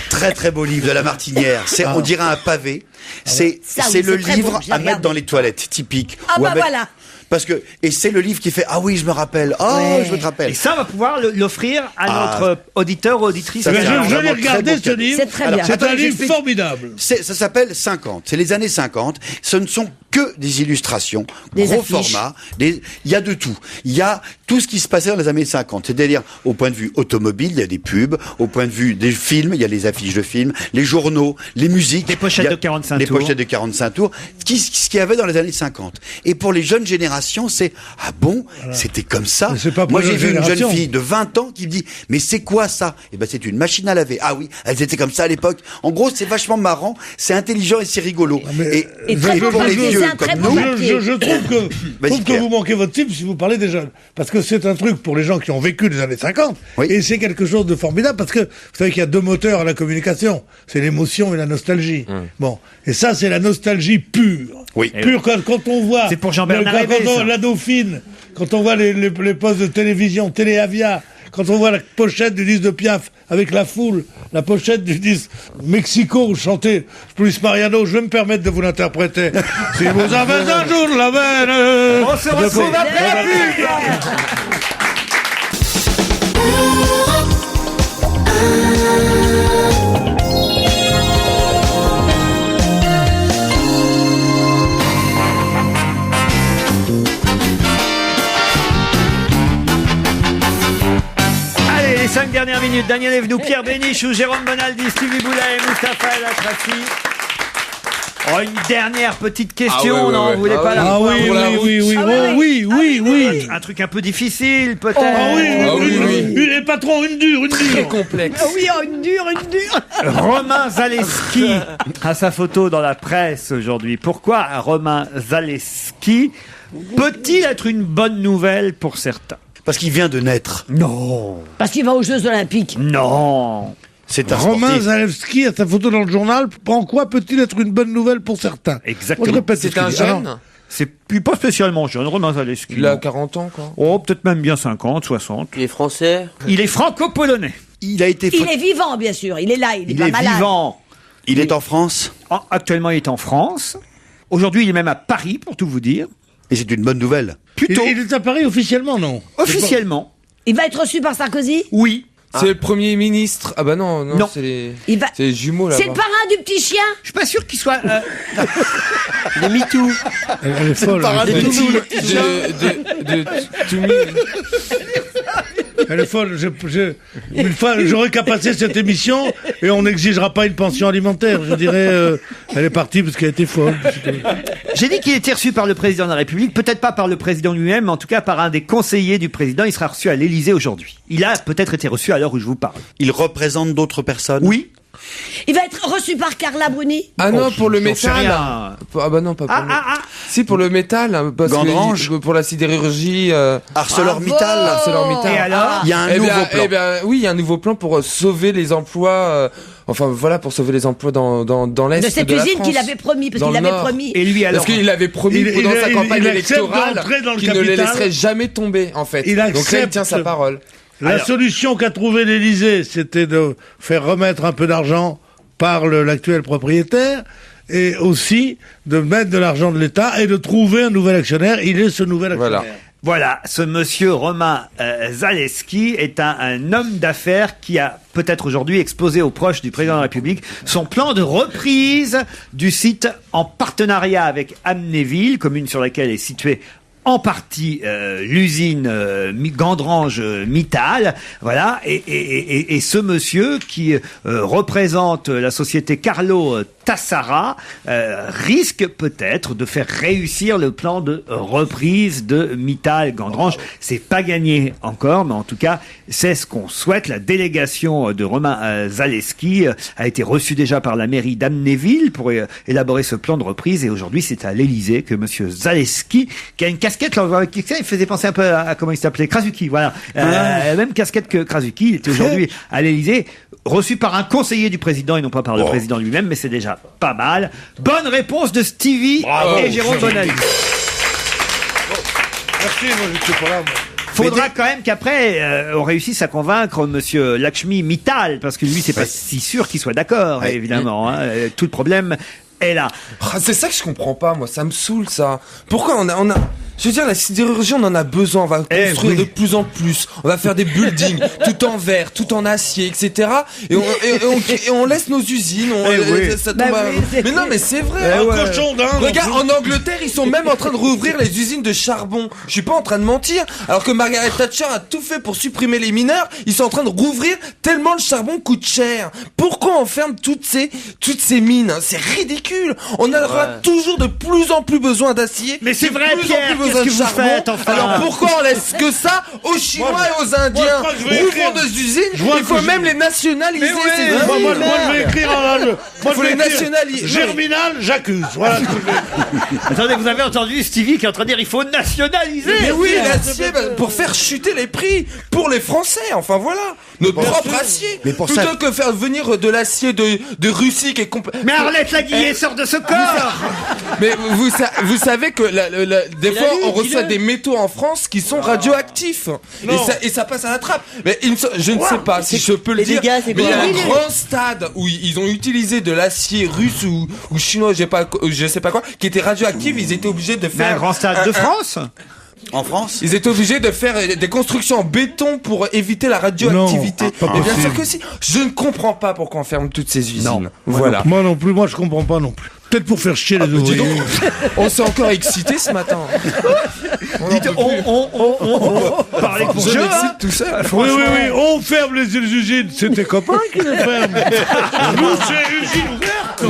Très très beau livre de La Martinière. On dirait un pavé. C'est Ça, oui, le c'est très livre beau, je l'ai à mettre regardé. dans les toilettes, typique. Ah Ou bah avec- voilà. Parce que, et c'est le livre qui fait, ah oui, je me rappelle. Oh, Ouais. je me rappelle. Et ça, on va pouvoir l'offrir à notre auditeur ou auditrice. Ça, Mais c'est un je vraiment l'ai regardé très beau ce cadeau. livre. C'est très Alors, bien. C'est un attendez, livre j'explique. formidable. Ça s'appelle 50. C'est les années 50. Ce ne sont que des illustrations, Des gros affiches. format. Il y a de tout. Il y a tout ce qui se passait dans les années 50. C'est-à-dire, au point de vue automobile, il y a des pubs. Au point de vue des films, il y a les affiches de films, les journaux, les musiques. Des pochettes Il y a de 45 les tours. pochettes de 45 tours. Ce qu'il y avait dans les années 50. Et pour les jeunes générations, c'est, ah bon, c'était comme ça. Mais c'est pas pour Moi, les j'ai vu une jeune générations. fille de 20 ans qui me dit, mais c'est quoi ça? Eh ben, c'est une machine à laver. Ah oui, elles étaient comme ça à l'époque. En gros, c'est vachement marrant, c'est intelligent et c'est rigolo. Et très beau pour les papier, vieux c'est un très comme beau nous, papier. Je trouve Vas-y, que Pierre. vous manquez votre cible si vous parlez des jeunes. Parce que c'est un truc pour les gens qui ont vécu les années 50. Oui. Et c'est quelque chose de formidable parce que vous savez qu'il y a deux moteurs à la communication. C'est l'émotion et la nostalgie. Bon. Et ça, c'est la nostalgie pure. Oui. Pure quand on voit. C'est pour Jean-Bernard quand Révé, on- ça. la Dauphine, quand on voit les postes de télévision, Téléavia, quand on voit la pochette du disque de Piaf avec la foule, la pochette du disque Mexico où chantait Luis Mariano, je vais me permettre de vous l'interpréter. Si vous avez un jour la veine. On se retrouve après la pub. Allez, les 5 dernières minutes. Daniel Evenou, Pierre Bénichou, Jérôme Bonaldi, Stevie Boulet et Mustapha El Atrassi. Oh, une dernière petite question, non, vous voulez pas la oui. Un truc un peu difficile, peut-être. Les patrons, une dure. Très complexe. Une dure. Romain Zaleski a sa photo dans la presse aujourd'hui. Pourquoi Romain Zaleski peut-il être une bonne nouvelle pour certains? Parce qu'il vient de naître. Non. Parce qu'il va aux Jeux Olympiques. Non. C'est un Romain sportif. Zalewski a sa photo dans le journal. En quoi peut-il être une bonne nouvelle pour certains? Exactement. C'est un jeune. C'est pas spécialement jeune, Romain Zaleski. Il a 40 ans, quoi. Oh, peut-être même bien 50, 60. Il est français. Il est franco-polonais. Il a été. Il est vivant, bien sûr. Il est là, il est pas malade. Vivant. Il est en France. Actuellement, il est en France. Aujourd'hui, il est même à Paris, pour tout vous dire. Et c'est une bonne nouvelle. Plutôt. Il est à Paris officiellement, non? Officiellement. Il va être reçu par Sarkozy? Oui. C'est le Premier ministre. Ah bah non, c'est les... C'est les jumeaux là. C'est le parrain du petit chien? Je suis pas sûr qu'il soit... Le MeToo. Elle est folle. Elle est folle. Une fois, j'aurais qu'à passer cette émission et on n'exigera pas une pension alimentaire. Je dirais, elle est partie parce qu'elle était folle. J'ai dit qu'il était reçu par le président de la République, peut-être pas par le président lui-même, mais en tout cas par un des conseillers du président. Il sera reçu à l'Élysée aujourd'hui. Il a peut-être été reçu à l'heure où je vous parle. Il représente d'autres personnes. Oui. Il va être reçu par Carla Bruni? Ah non, pour le j'en sais métal. rien. Ah bah non, pas pour Si, pour le métal. Parce Gandrange. pour la sidérurgie. ArcelorMittal. Et alors? Il y a un nouveau plan. Oui, il y a un nouveau plan pour sauver les emplois. Enfin voilà, pour sauver les emplois dans l'Est De cette la usine France. qu'il avait promis, parce Dans qu'il le avait Nord. promis. Et lui alors? Parce qu'il avait promis pendant sa campagne il accepte électorale d'entrer dans le qu'il ne les capital. laisserait jamais tomber, en fait. Il Donc là, il accepte tient sa parole. La solution qu'a trouvée l'Élysée, c'était de faire remettre un peu d'argent par l'actuel propriétaire et aussi de mettre de l'argent de l'État et de trouver un nouvel actionnaire. Il est ce nouvel actionnaire. Voilà, ce monsieur Romain Zaleski est un homme d'affaires qui a peut-être aujourd'hui exposé aux proches du président de la République son plan de reprise du site en partenariat avec Amnéville, commune sur laquelle est située en partie l'usine Gandrange Mittal, voilà, et ce monsieur qui représente la société Carlo Tassara risque peut-être de faire réussir le plan de reprise de Mittal Gandrange. C'est pas gagné encore, mais en tout cas c'est ce qu'on souhaite. La délégation de Romain Zaleski a été reçue déjà par la mairie d'Amnéville pour élaborer ce plan de reprise, et aujourd'hui c'est à l'Élysée que monsieur Zaleski, qui a une casquette, là on voit avec ça, il faisait penser un peu à comment il s'appelait, Krasuki, voilà, même casquette que Krasuki, il était aujourd'hui à l'Élysée, reçu par un conseiller du président et non pas par le président lui-même, mais c'est déjà pas mal. Bonne réponse de Stevie et Jérôme Bonaldi. Merci, moi je suis pas là. Faudra quand même qu'après on réussisse à convaincre monsieur Lakshmi Mittal, parce que lui c'est pas si sûr qu'il soit d'accord, évidemment. Tout le problème est là. C'est ça que je comprends pas, moi, ça me saoule ça. Pourquoi on a... Je veux dire, la sidérurgie, on en a besoin. On va construire de plus en plus. On va faire des buildings, tout en verre, tout en acier, etc. Et on laisse nos usines. Ça tombe mais non, mais c'est vrai. Cochon d'Inde. Regarde, en Angleterre, ils sont même en train de rouvrir les usines de charbon. Je suis pas en train de mentir. Alors que Margaret Thatcher a tout fait pour supprimer les mineurs, ils sont en train de rouvrir tellement le charbon coûte cher. Pourquoi on ferme toutes ces mines? C'est ridicule. On aura toujours de plus en plus besoin d'acier. Mais c'est vrai, Pierre. Qu'est-ce que vous faites, enfin? Alors pourquoi on laisse que ça aux Chinois et aux Indiens? Rouvrons des usines, il faut même les nationaliser. Moi je vais écrire il faut les nationaliser. Germinal, j'accuse. Voilà. Attendez, vous avez entendu Stevie qui est en train de dire il faut nationaliser. Mais oui, l'acier, pour faire chuter les prix pour les Français. Enfin voilà, notre propre acier. Plutôt que faire venir de l'acier de Russie qui est complètement... Mais Arlette Laguillet sort de ce corps. Mais vous savez que des fois on reçoit des métaux en France qui sont radioactifs et ça passe à la trappe. Mais je ne sais pas si je peux le dire, mais il y a un grand stade où ils ont utilisé de l'acier russe ou chinois, je sais pas quoi, qui était radioactif. Ils étaient obligés de faire un grand stade de France. En France, ils étaient obligés de faire des constructions en béton pour éviter la radioactivité. Mais bien sûr que si. Je ne comprends pas pourquoi on ferme toutes ces usines. Voilà. Moi non plus, moi je comprends pas non plus. Peut-être pour faire chier les ouvriers. On s'est encore excité ce matin. Parlez pour je Dieu, m'excite tout seul. Oui, on ferme les usines. C'est tes copains qui les ferment. Nous, c'est usine ouverte.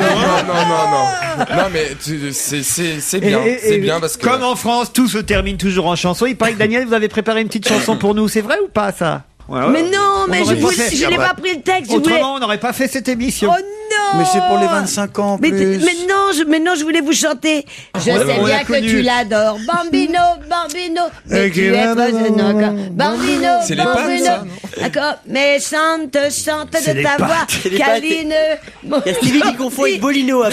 Non, mais c'est bien. C'est bien parce que. Comme en France, tout se termine toujours en chanson. Il paraît que Daniel, vous avez préparé une petite chanson pour nous. C'est vrai ou pas, ça? Mais non, mais je n'ai pas pris le texte. Autrement, on n'aurait pas fait cette émission. Oh non! Mais c'est pour les 25 ans, mais, plus. mais non, je voulais vous chanter. Je sais bien que tu l'adores. Bambino, bambino. Mais tu es pas jeune encore. Bambino, c'est les bambino. ça, D'accord. Mais chante de ta voix. Câline. Il y a Stevie qui confond avec Bolino.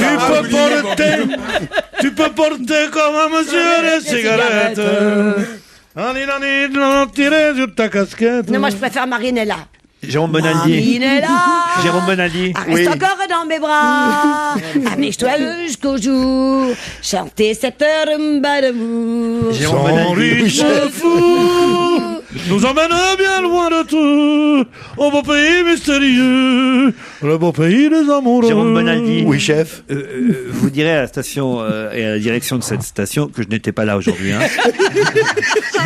Tu peux porter comme un monsieur les cigarettes. Tirer sur ta casquette. Non, moi je préfère Marinella. Jérôme Bonaldi. Jérôme Bonaldi. Reste encore dans mes bras. Amène-toi jusqu'au jour. Chantez cette rumba d'amour. Son rythme fou nous emmène bien loin de tout, au beau pays mystérieux, le beau pays des amoureux. Jérôme Bonaldi. Oui, chef. Vous direz à la station et à la direction de cette station que je n'étais pas là aujourd'hui. Hein.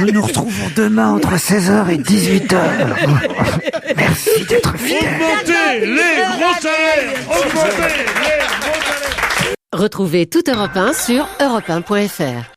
Nous nous retrouvons demain entre 16h et 18h. Merci d'être fidèles. Augmentez les gros salaires. Augmentez les gros salaires. Retrouvez tout Europe 1 sur europe1.fr.